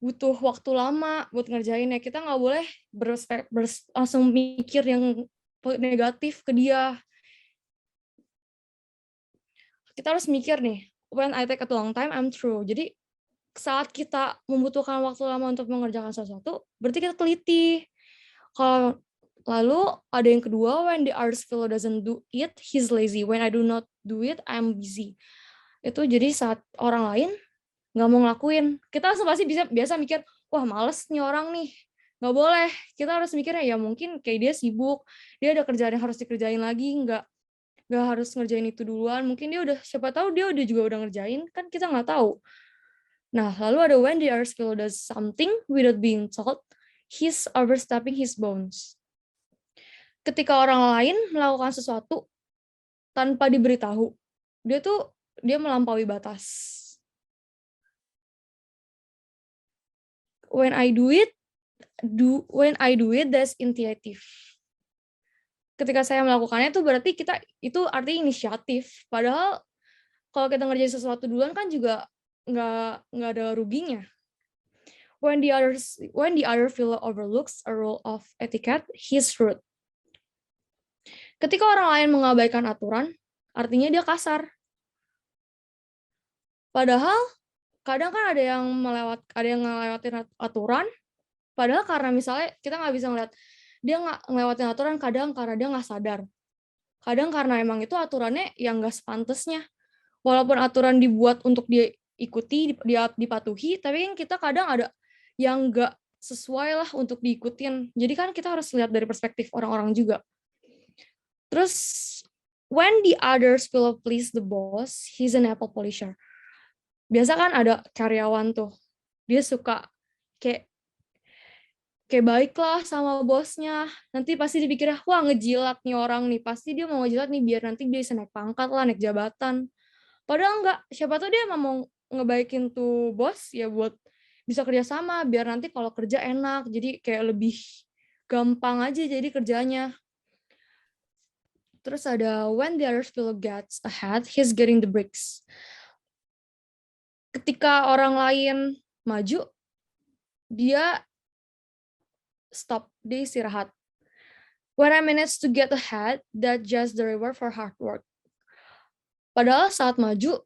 Speaker 5: butuh waktu lama buat ngerjainnya. Kita nggak boleh langsung mikir yang negatif ke dia. Kita harus mikir nih, when I take a long time, I'm true. Jadi saat kita membutuhkan waktu lama untuk mengerjakan sesuatu, berarti kita teliti. Lalu ada yang kedua, when the other fellow doesn't do it, he's lazy. When I do not do it, I'm busy. Itu jadi saat orang lain nggak mau ngelakuin, kita langsung pasti biasa mikir, wah males nih orang nih. Nggak boleh, kita harus mikirnya ya mungkin kayak dia sibuk, dia ada kerjaan yang harus dikerjain lagi, nggak harus ngerjain itu duluan. Mungkin dia siapa tahu dia juga udah ngerjain, kan kita nggak tahu. Nah, lalu ada when the other fellow does something without being told, he's overstepping his bounds. Ketika orang lain melakukan sesuatu tanpa diberitahu, dia melampaui batas. When I do it, that's initiative. Ketika saya melakukannya itu berarti itu artinya inisiatif. Padahal kalau kita ngerjain sesuatu duluan kan juga nggak ada ruginya. When the other fellow overlooks a rule of etiquette, he's rude. Ketika orang lain mengabaikan aturan, artinya dia kasar. Padahal kadang kan ada yang ngelewatin aturan, padahal karena misalnya kita nggak bisa ngeliat dia nggak ngelewatin aturan, kadang karena dia nggak sadar, kadang karena emang itu aturannya yang nggak sepantasnya. Walaupun aturan dibuat untuk dia ikuti, dia dipatuhi, tapi kan kita kadang ada yang nggak sesuai lah untuk diikutin. Jadi kan kita harus lihat dari perspektif orang-orang juga. Terus when the others will please the boss, he's an apple polisher. Biasa kan ada karyawan tuh, dia suka kayak baiklah sama bosnya, nanti pasti dipikir, wah ngejilat nih orang nih, pasti dia mau ngejilat nih biar nanti dia bisa naik pangkat lah, naik jabatan. Padahal enggak, siapa tahu dia mau ngebaikin tuh bos ya buat bisa kerja sama, biar nanti kalau kerja enak, jadi kayak lebih gampang aja jadi kerjanya. Terus ada when the other fellow gets ahead, he's getting the breaks. Ketika orang lain maju, dia stop, dia istirahat. When I manage to get ahead, that's just the reward for hard work. Padahal saat maju,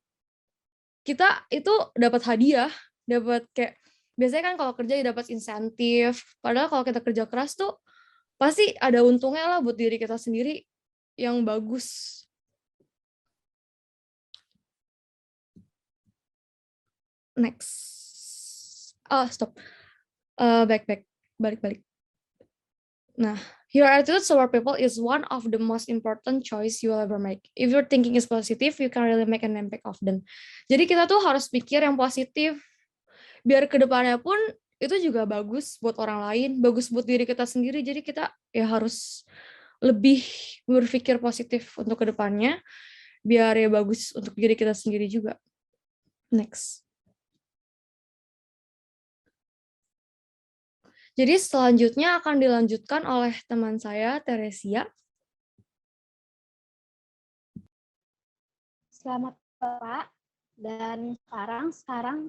Speaker 5: kita itu dapat hadiah, dapat kayak, biasanya kan kalau kerja dapat insentif, padahal kalau kita kerja keras tuh, pasti ada untungnya lah buat diri kita sendiri yang bagus. Next. Stop. Balik. Nah, your attitude toward people is one of the most important choice you will ever make. If your thinking is positive, you can really make an impact of them. Jadi kita tuh harus pikir yang positif, biar kedepannya pun itu juga bagus buat orang lain, bagus buat diri kita sendiri. Jadi kita ya harus lebih berpikir positif untuk kedepannya, biar ya bagus untuk diri kita sendiri juga. Next. Jadi selanjutnya akan dilanjutkan oleh teman saya, Teresia.
Speaker 6: Selamat Pak. Dan sekarang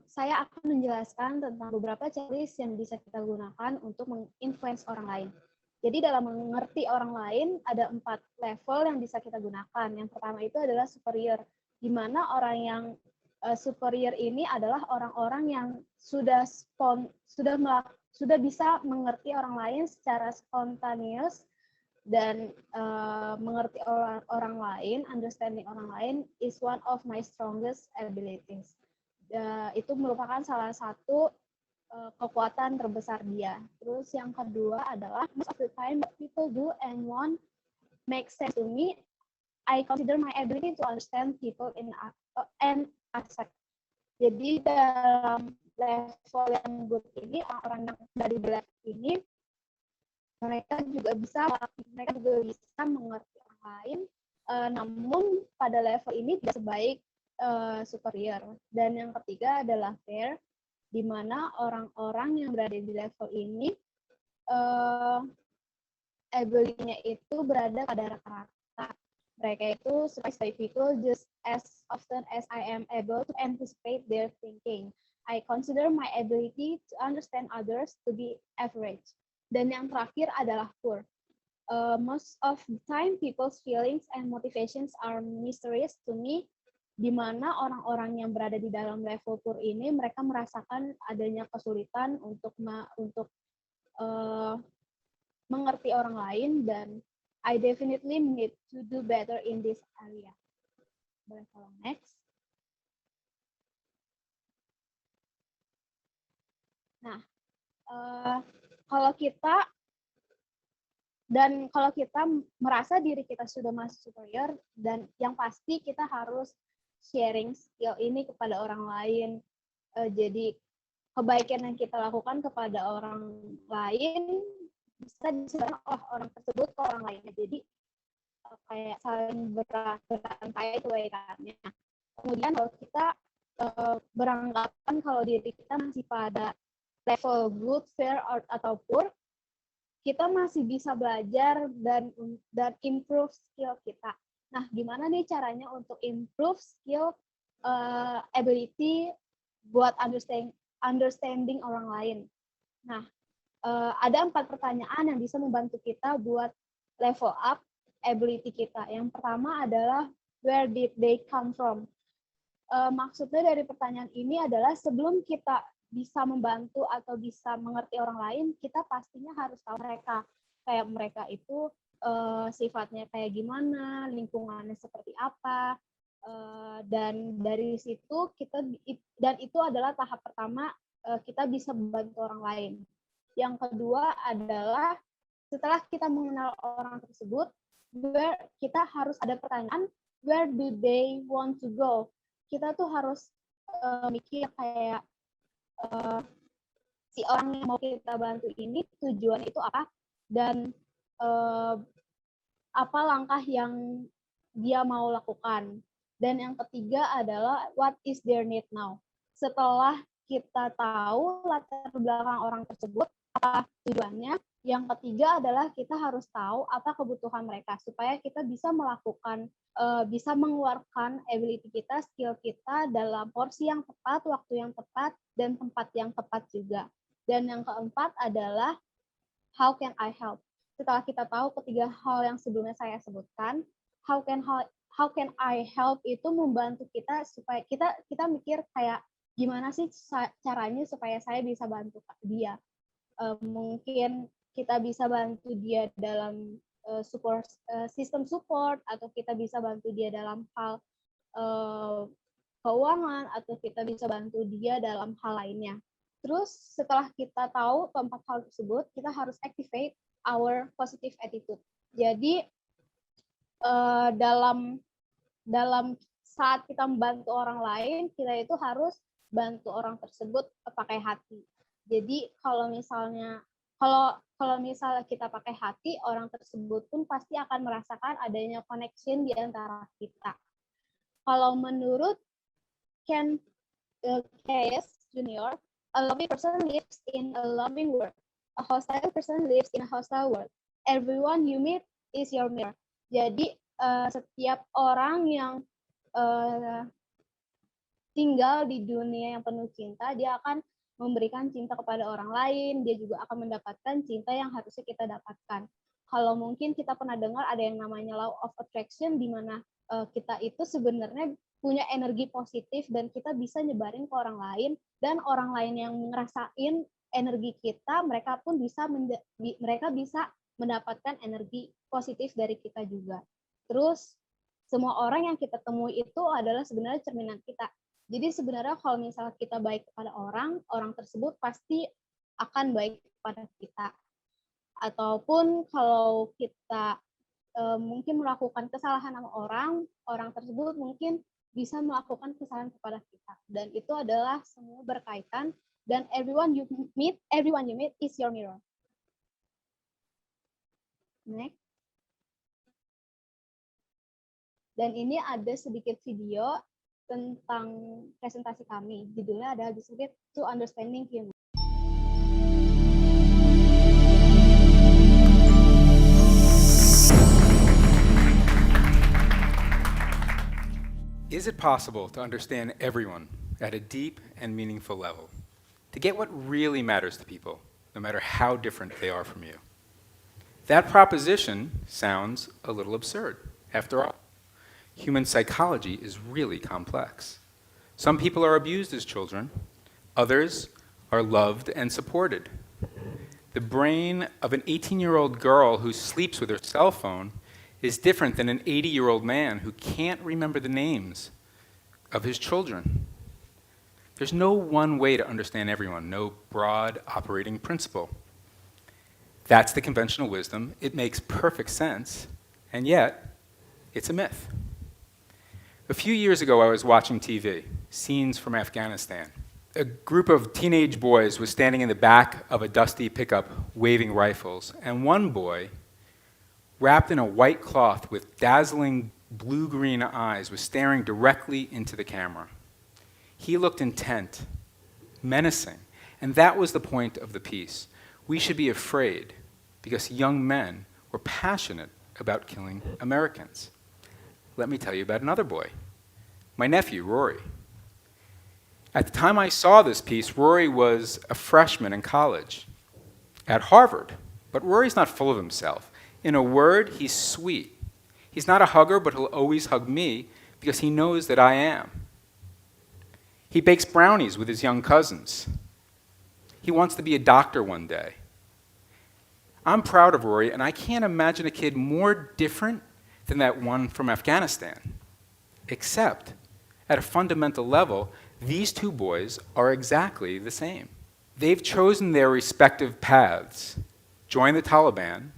Speaker 6: saya akan menjelaskan tentang beberapa checklist yang bisa kita gunakan untuk menginfluence orang lain. Jadi dalam mengerti orang lain ada 4 level yang bisa kita gunakan. Yang pertama itu adalah superior, di mana orang yang superior ini adalah orang-orang yang sudah bisa mengerti orang lain secara spontaneous dan mengerti orang lain, understanding orang lain is one of my strongest abilities. Itu merupakan salah satu kekuatan terbesar dia. Terus yang kedua adalah most of the time what people do and want makes sense to me. I consider my ability to understand people and accept. Jadi dalam level yang good ini, orang yang dari berat ini, mereka juga bisa mengerti orang lain, namun pada level ini tidak sebaik superior. Dan yang ketiga adalah fair, di mana orang-orang yang berada di level ini ability-nya itu berada pada rata-rata. Mereka itu surprise people just as often as I am able to anticipate their thinking. I consider my ability to understand others to be average. Dan yang terakhir adalah poor. Most of the time people's feelings and motivations are mysterious to me, di mana orang-orang yang berada di dalam level poor ini mereka merasakan adanya kesulitan untuk mengerti orang lain, dan I definitely need to do better in this area. Boleh tolong next. Nah, kalau kita merasa diri kita sudah masuk superior, dan yang pasti kita harus sharing skill ini kepada orang lain. Jadi kebaikan yang kita lakukan kepada orang lain bisa disebarkan oleh orang tersebut ke orang lainnya. Jadi kayak saling berantai kebaikannya. Kemudian kalau kita beranggapan kalau diri kita masih pada level good, fair, atau poor, kita masih bisa belajar dan improve skill kita. Nah, gimana nih caranya untuk improve skill ability buat understanding orang lain? Nah, ada 4 pertanyaan yang bisa membantu kita buat level up ability kita. Yang pertama adalah where did they come from? Maksudnya dari pertanyaan ini adalah sebelum kita bisa membantu atau bisa mengerti orang lain, kita pastinya harus tahu mereka. Kayak mereka itu sifatnya kayak gimana, lingkungannya seperti apa, dan dari situ dan itu adalah tahap pertama kita bisa membantu orang lain. Yang kedua adalah setelah kita mengenal orang tersebut, kita harus ada pertanyaan, where do they want to go? Kita tuh harus mikir kayak si orang yang mau kita bantu ini tujuan itu apa, dan apa langkah yang dia mau lakukan. Dan yang ketiga adalah what is their need now. Setelah kita tahu latar belakang orang tersebut, apa tujuannya, yang ketiga adalah kita harus tahu apa kebutuhan mereka supaya kita bisa melakukan, bisa mengeluarkan ability kita, skill kita dalam porsi yang tepat, waktu yang tepat, dan tempat yang tepat juga. Dan yang keempat adalah how can I help? Setelah kita tahu ketiga hal yang sebelumnya saya sebutkan, how can I help itu membantu kita supaya kita mikir kayak gimana sih caranya supaya saya bisa bantu dia. Mungkin kita bisa bantu dia dalam sistem support, atau kita bisa bantu dia dalam hal keuangan, atau kita bisa bantu dia dalam hal lainnya. Terus setelah kita tahu keempat hal tersebut, kita harus activate our positive attitude. Jadi dalam saat kita membantu orang lain, kita itu harus bantu orang tersebut pakai hati. Jadi kalau misalnya kita pakai hati, orang tersebut pun pasti akan merasakan adanya connection di antara kita. Kalau menurut Ken Keyes Jr., a loving person lives in a loving world. A hostile person lives in a hostile world. Everyone you meet is your mirror. Jadi setiap orang yang tinggal di dunia yang penuh cinta, dia akan memberikan cinta kepada orang lain, dia juga akan mendapatkan cinta yang harusnya kita dapatkan. Kalau mungkin kita pernah dengar ada yang namanya law of attraction, di mana kita itu sebenarnya punya energi positif dan kita bisa nyebarin ke orang lain, dan orang lain yang ngerasain energi kita, mereka pun mereka bisa mendapatkan energi positif dari kita juga. Terus semua orang yang kita temui itu adalah sebenarnya cerminan kita. Jadi sebenarnya kalau misalnya kita baik kepada orang, orang tersebut pasti akan baik kepada kita. Ataupun kalau kita mungkin melakukan kesalahan sama orang, orang tersebut mungkin bisa melakukan kesalahan kepada kita. Dan itu adalah semua berkaitan, dan everyone you meet is your mirror. Next. Dan ini ada sedikit video tentang presentasi kami. Judulnya adalah Discipline to Understanding Human.
Speaker 7: Is it possible to understand everyone at a deep and meaningful level? To get what really matters to people, no matter how different they are from you? That proposition sounds a little absurd. After all, human psychology is really complex. Some people are abused as children, others are loved and supported. The brain of an 18-year-old girl who sleeps with her cell phone is different than an 80-year-old man who can't remember the names of his children. There's no one way to understand everyone, no broad operating principle. That's the conventional wisdom. It makes perfect sense, and yet it's a myth. A few years ago, I was watching TV, scenes from Afghanistan. A group of teenage boys was standing in the back of a dusty pickup waving rifles, and one boy, wrapped in a white cloth with dazzling blue-green eyes, was staring directly into the camera. He looked intent, menacing, and that was the point of the piece. We should be afraid because young men were passionate about killing Americans. Let me tell you about another boy, my nephew, Rory. At the time I saw this piece, Rory was a freshman in college at Harvard, but Rory's not full of himself. In a word, he's sweet. He's not a hugger, but he'll always hug me because he knows that I am. He bakes brownies with his young cousins. He wants to be a doctor one day. I'm proud of Rory, and I can't imagine a kid more different than that one from Afghanistan. Except, at a fundamental level, these two boys are exactly the same. They've chosen their respective paths, join the Taliban,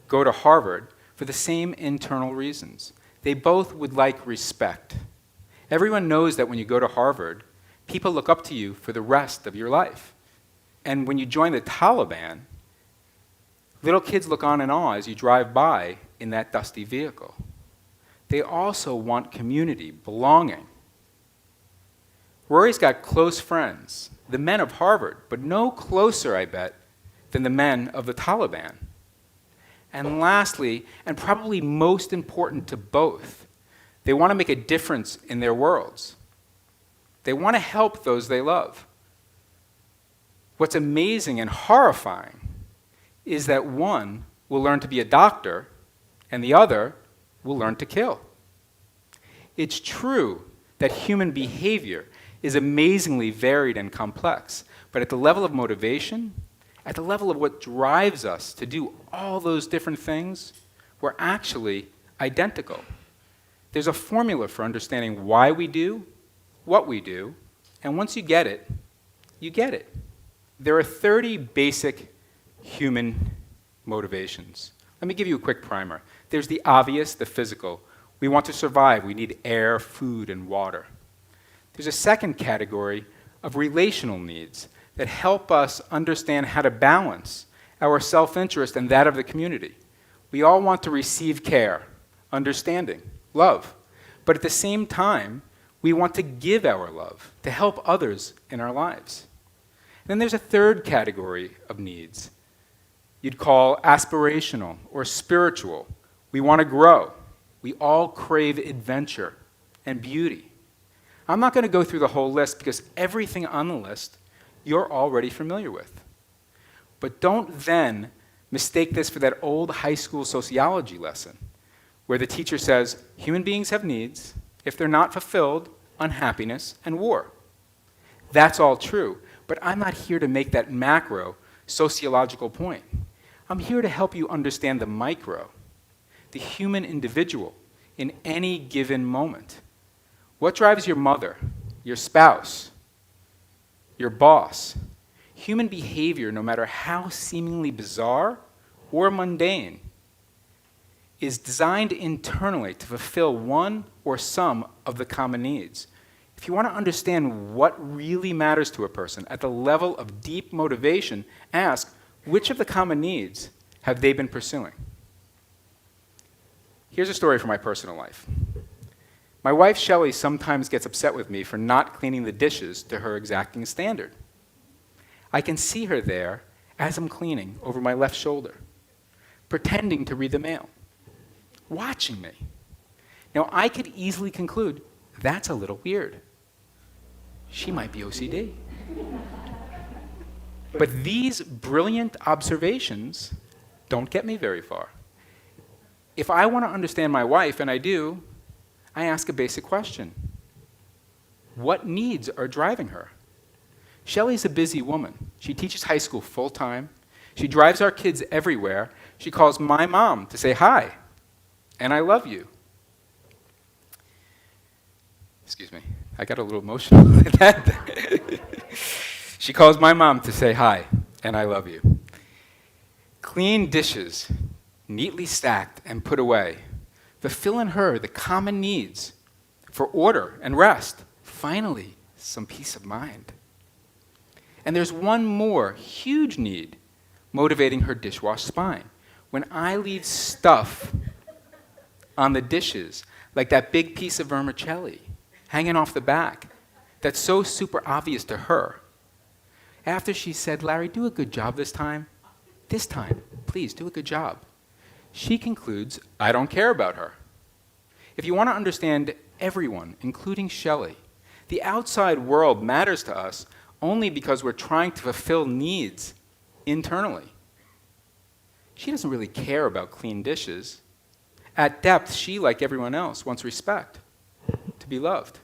Speaker 7: go to Harvard for the same internal reasons. They both would like respect. Everyone knows that when you go to Harvard, people look up to you for the rest of your life. And when you join the Taliban, little kids look on in awe as you drive by in that dusty vehicle. They also want community, belonging. Rory's got close friends, the men of Harvard, but no closer, I bet, than the men of the Taliban. And lastly, and probably most important to both, they want to make a difference in their worlds. They want to help those they love. What's amazing and horrifying is that one will learn to be a doctor and the other will learn to kill. It's true that human behavior is amazingly varied and complex, but at the level of motivation, at the level of what drives us to do all those different things, we're actually identical. There's a formula for understanding why we do what we do, and once you get it, you get it. There are 30 basic human motivations. Let me give you a quick primer. There's the obvious, the physical. We want to survive. We need air, food, and water. There's a second category of relational needs that help us understand how to balance our self-interest and that of the community. We all want to receive care, understanding, love. But at the same time, we want to give our love, to help others in our lives. And then there's a third category of needs you'd call aspirational or spiritual. We want to grow. We all crave adventure and beauty. I'm not going to go through the whole list because everything on the list you're already familiar with. But don't then mistake this for that old high school sociology lesson where the teacher says, human beings have needs, If they're not fulfilled, unhappiness and war. That's all true, but I'm not here to make that macro sociological point. I'm here to help you understand the micro, the human individual in any given moment. What drives your mother, your spouse, your boss? Human behavior, no matter how seemingly bizarre or mundane, is designed internally to fulfill one or some of the common needs. If you want to understand what really matters to a person at the level of deep motivation, ask, which of the common needs have they been pursuing? Here's a story from my personal life. My wife, Shelley, sometimes gets upset with me for not cleaning the dishes to her exacting standard. I can see her there as I'm cleaning over my left shoulder, pretending to read the mail, watching me. Now, I could easily conclude that's a little weird. She might be OCD. But these brilliant observations don't get me very far. If I want to understand my wife, and I do, I ask a basic question. What needs are driving her? Shelley's a busy woman. She teaches high school full-time. She drives our kids everywhere. She calls my mom to say hi, and I love you. Excuse me, I got a little emotional at that. She calls my mom to say hi, and I love you. Clean dishes, neatly stacked and put away, fulfill in her the common needs for order and rest. Finally, some peace of mind. And there's one more huge need motivating her dishwash spine. When I leave stuff on the dishes, like that big piece of vermicelli hanging off the back, that's so super obvious to her. After she said, Larry, do a good job this time, please do a good job, she concludes, I don't care about her. If you want to understand everyone, including Shelley, the outside world matters to us only because we're trying to fulfill needs internally. She doesn't really care about clean dishes. At depth, she, like everyone else, wants respect, to be loved.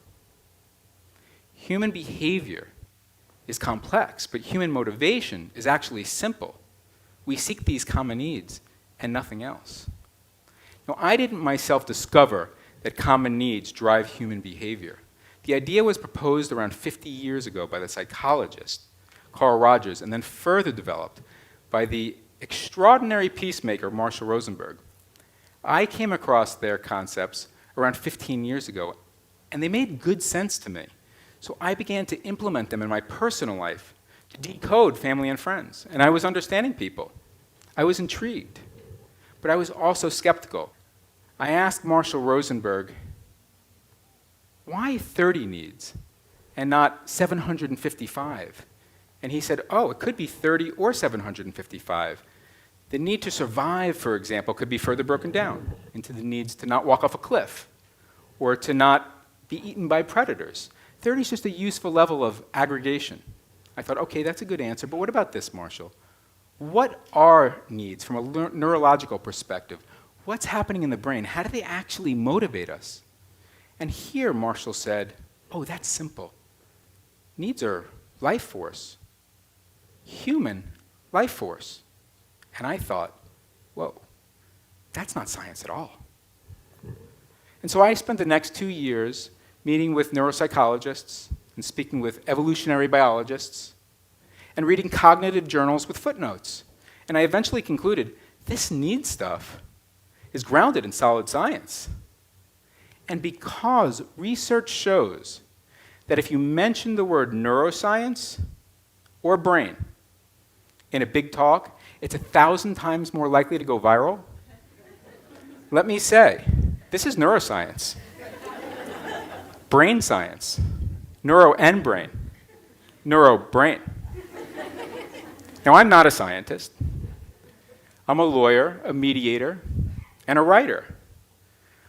Speaker 7: Human behavior is complex, but human motivation is actually simple. We seek these common needs and nothing else. Now, I didn't myself discover that common needs drive human behavior. The idea was proposed around 50 years ago by the psychologist Carl Rogers, and then further developed by the extraordinary peacemaker Marshall Rosenberg. I came across their concepts around 15 years ago, and they made good sense to me. So I began to implement them in my personal life, to decode family and friends, and I was understanding people. I was intrigued, but I was also skeptical. I asked Marshall Rosenberg, why 30 needs and not 755? And he said, oh, it could be 30 or 755. The need to survive, for example, could be further broken down into the needs to not walk off a cliff or to not be eaten by predators. 30 is just a useful level of aggregation. I thought, okay, that's a good answer, but what about this, Marshall? What are needs from a neurological perspective? What's happening in the brain? How do they actually motivate us? And here, Marshall said, oh, that's simple. Needs are life force, human life force. And I thought, whoa, that's not science at all. And so I spent the next 2 years meeting with neuropsychologists and speaking with evolutionary biologists and reading cognitive journals with footnotes. And I eventually concluded, this need stuff is grounded in solid science. And because research shows that if you mention the word neuroscience or brain in a big talk, it's 1,000 times more likely to go viral. Let me say, this is neuroscience, brain science, neuro and brain, neuro-brain. Now, I'm not a scientist. I'm a lawyer, a mediator, and a writer.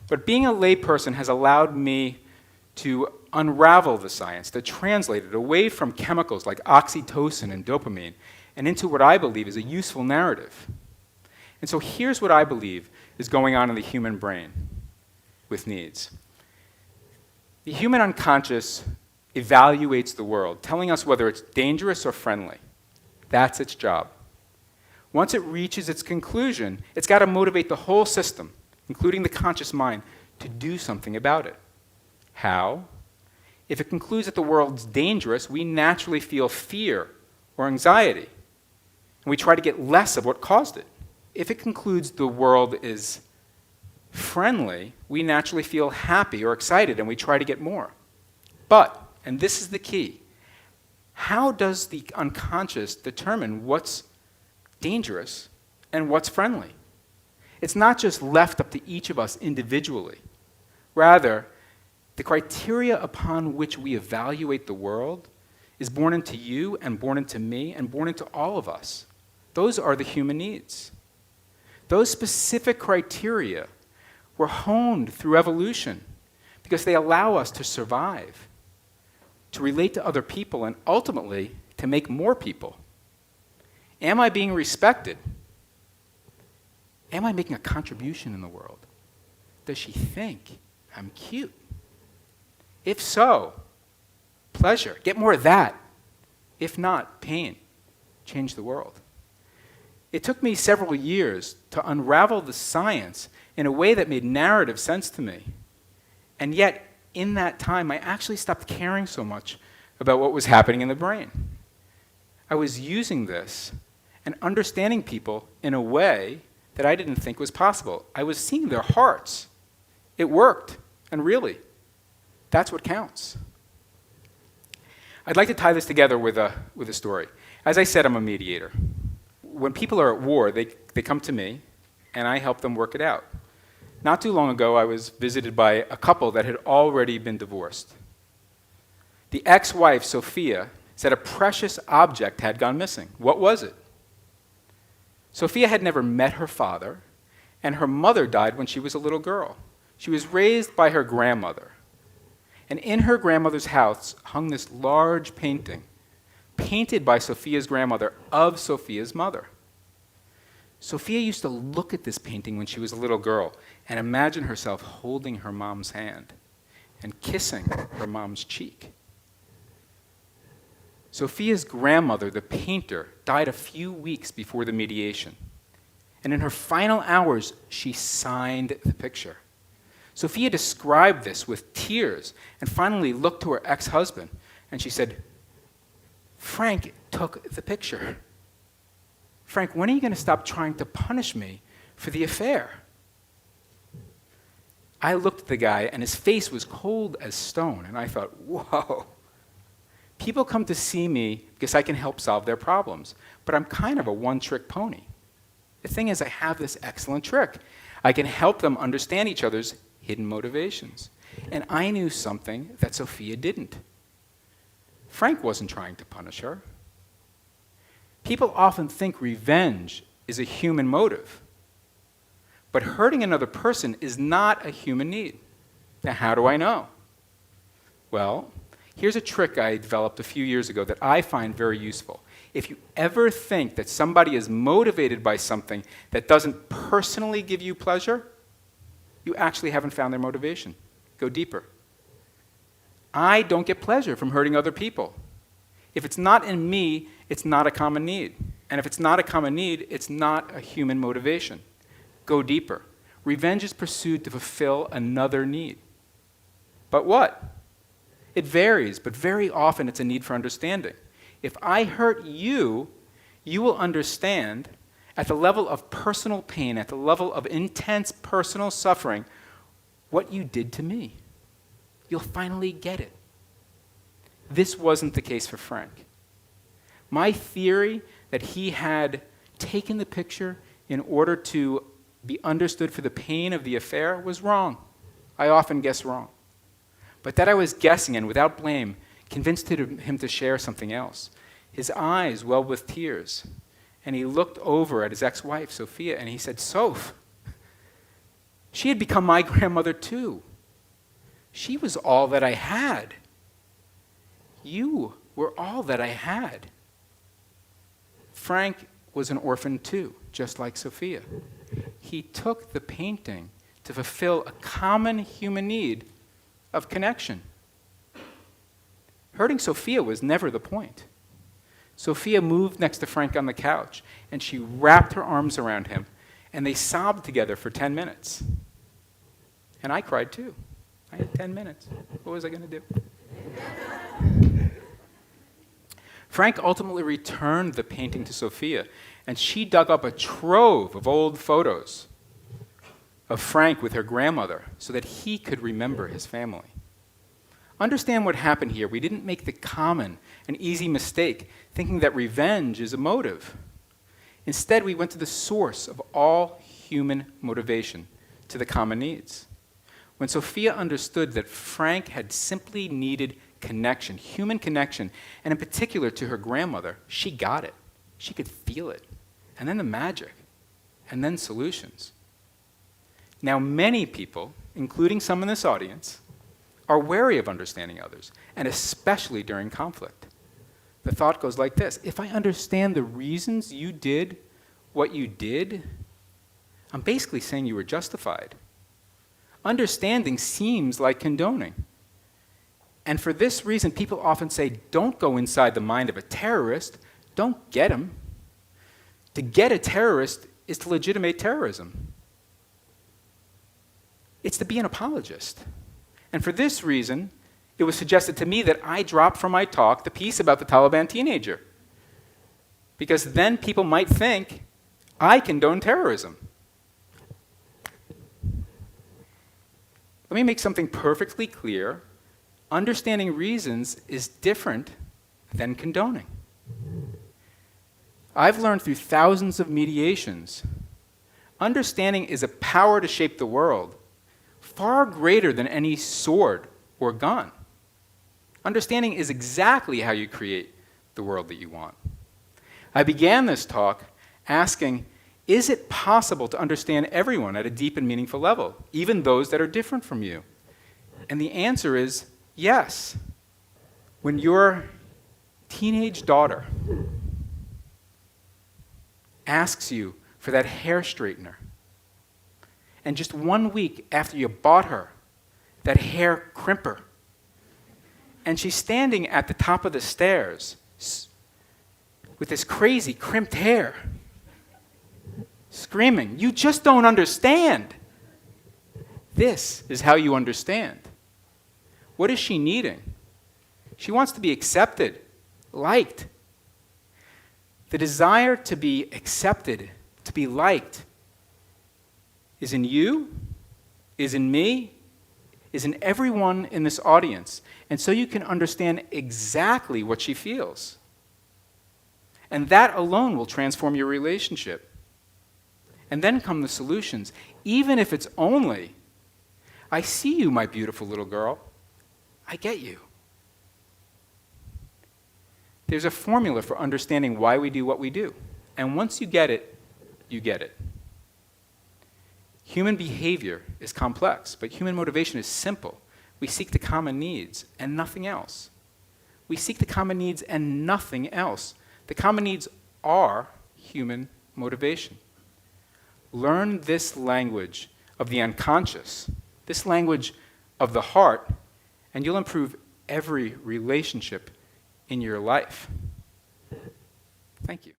Speaker 7: But being a layperson has allowed me to unravel the science, to translate it away from chemicals like oxytocin and dopamine and into what I believe is a useful narrative. And so here's what I believe is going on in the human brain with needs. The human unconscious evaluates the world, telling us whether it's dangerous or friendly. That's its job. Once it reaches its conclusion, it's got to motivate the whole system, including the conscious mind, to do something about it. How? If it concludes that the world's dangerous, we naturally feel fear or anxiety, and we try to get less of what caused it. If it concludes the world is friendly, we naturally feel happy or excited, and we try to get more. But, and this is the key, how does the unconscious determine what's dangerous and what's friendly? It's not just left up to each of us individually. Rather, the criteria upon which we evaluate the world is born into you and born into me and born into all of us. Those are the human needs. Those specific criteria were honed through evolution because they allow us to survive, to relate to other people, and ultimately to make more people. Am I being respected? Am I making a contribution in the world? Does she think I'm cute? If so, pleasure. Get more of that. If not, pain. Change the world. It took me several years to unravel the science in a way that made narrative sense to me. And yet, in that time, I actually stopped caring so much about what was happening in the brain. I was using this and understanding people in a way that I didn't think was possible. I was seeing their hearts. It worked, and really, that's what counts. I'd like to tie this together with a story. As I said, I'm a mediator. When people are at war, they come to me, and I help them work it out. Not too long ago, I was visited by a couple that had already been divorced. The ex-wife, Sophia, said a precious object had gone missing. What was it? Sophia had never met her father, and her mother died when she was a little girl. She was raised by her grandmother. And in her grandmother's house hung this large painting, painted by Sophia's grandmother of Sophia's mother. Sophia used to look at this painting when she was a little girl and imagine herself holding her mom's hand and kissing her mom's cheek. Sophia's grandmother, the painter, died a few weeks before the mediation. And in her final hours, she signed the picture. Sophia described this with tears and finally looked to her ex-husband, and she said, "Frank took the picture. Frank, when are you going to stop trying to punish me for the affair?" I looked at the guy, and his face was cold as stone, and I thought, whoa. People come to see me because I can help solve their problems, but I'm kind of a one-trick pony. The thing is, I have this excellent trick. I can help them understand each other's hidden motivations. And I knew something that Sophia didn't. Frank wasn't trying to punish her. People often think revenge is a human motive. But hurting another person is not a human need. Now, how do I know? Well, here's a trick I developed a few years ago that I find very useful. If you ever think that somebody is motivated by something that doesn't personally give you pleasure, you actually haven't found their motivation. Go deeper. I don't get pleasure from hurting other people. If it's not in me, it's not a common need. And if it's not a common need, it's not a human motivation. Go deeper. Revenge is pursued to fulfill another need. But what? It varies, but very often it's a need for understanding. If I hurt you, you will understand at the level of personal pain, at the level of intense personal suffering, what you did to me. You'll finally get it. This wasn't the case for Frank. My theory that he had taken the picture in order to be understood for the pain of the affair was wrong. I often guess wrong. But that I was guessing and without blame convinced him to share something else. His eyes welled with tears, and he looked over at his ex-wife, Sophia, and he said, "Soph, she had become my grandmother too. She was all that I had. You were all that I had." Frank was an orphan too, just like Sophia. He took the painting to fulfill a common human need of connection, Hurting Sophia was never the point. Sophia moved next to Frank on the couch, and she wrapped her arms around him, and they sobbed together for 10 minutes. And I cried too. I had 10 minutes. What was I going to do? Frank ultimately returned the painting to Sophia, and she dug up a trove of old photos of Frank with her grandmother so that he could remember his family. Understand what happened here. We didn't make the common and easy mistake thinking that revenge is a motive. Instead, we went to the source of all human motivation, to the common needs. When Sophia understood that Frank had simply needed connection, human connection, and in particular to her grandmother, she got it. She could feel it. And then the magic, and then solutions. Now, many people, including some in this audience, are wary of understanding others, and especially during conflict. The thought goes like this: if I understand the reasons you did what you did, I'm basically saying you were justified. Understanding seems like condoning. And for this reason, people often say, don't go inside the mind of a terrorist, don't get him. To get a terrorist is to legitimate terrorism. It's to be an apologist. And for this reason, it was suggested to me that I drop from my talk the piece about the Taliban teenager. Because then people might think I condone terrorism. Let me make something perfectly clear. Understanding reasons is different than condoning. I've learned through thousands of mediations, understanding is a power to shape the world far greater than any sword or gun. Understanding is exactly how you create the world that you want. I began this talk asking, is it possible to understand everyone at a deep and meaningful level, even those that are different from you? And the answer is yes. When your teenage daughter asks you for that hair straightener, and just 1 week after you bought her that hair crimper, and she's standing at the top of the stairs with this crazy crimped hair, screaming, "You just don't understand." This is how you understand. What is she needing? She wants to be accepted, liked. The desire to be accepted, to be liked, is in you, is in me, is in everyone in this audience. And so you can understand exactly what she feels. And that alone will transform your relationship. And then come the solutions, even if it's only, I see you, my beautiful little girl. I get you. There's a formula for understanding why we do what we do. And once you get it, you get it. Human behavior is complex, but human motivation is simple. We seek the common needs and nothing else. We seek the common needs and nothing else. The common needs are human motivation. Learn this language of the unconscious, this language of the heart, and you'll improve every relationship in your life. Thank you.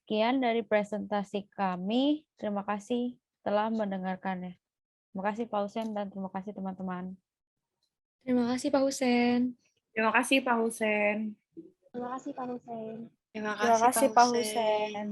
Speaker 1: Sekian dari presentasi kami. Terima kasih telah mendengarkannya. Terima kasih Pak Husen dan terima kasih teman-teman.
Speaker 5: Terima kasih Pak Husen.
Speaker 3: Terima kasih Pak Husen.
Speaker 6: Terima kasih Pak Hussein.
Speaker 2: Terima
Speaker 3: Terima kasih Pak
Speaker 2: Husein.
Speaker 3: Husen.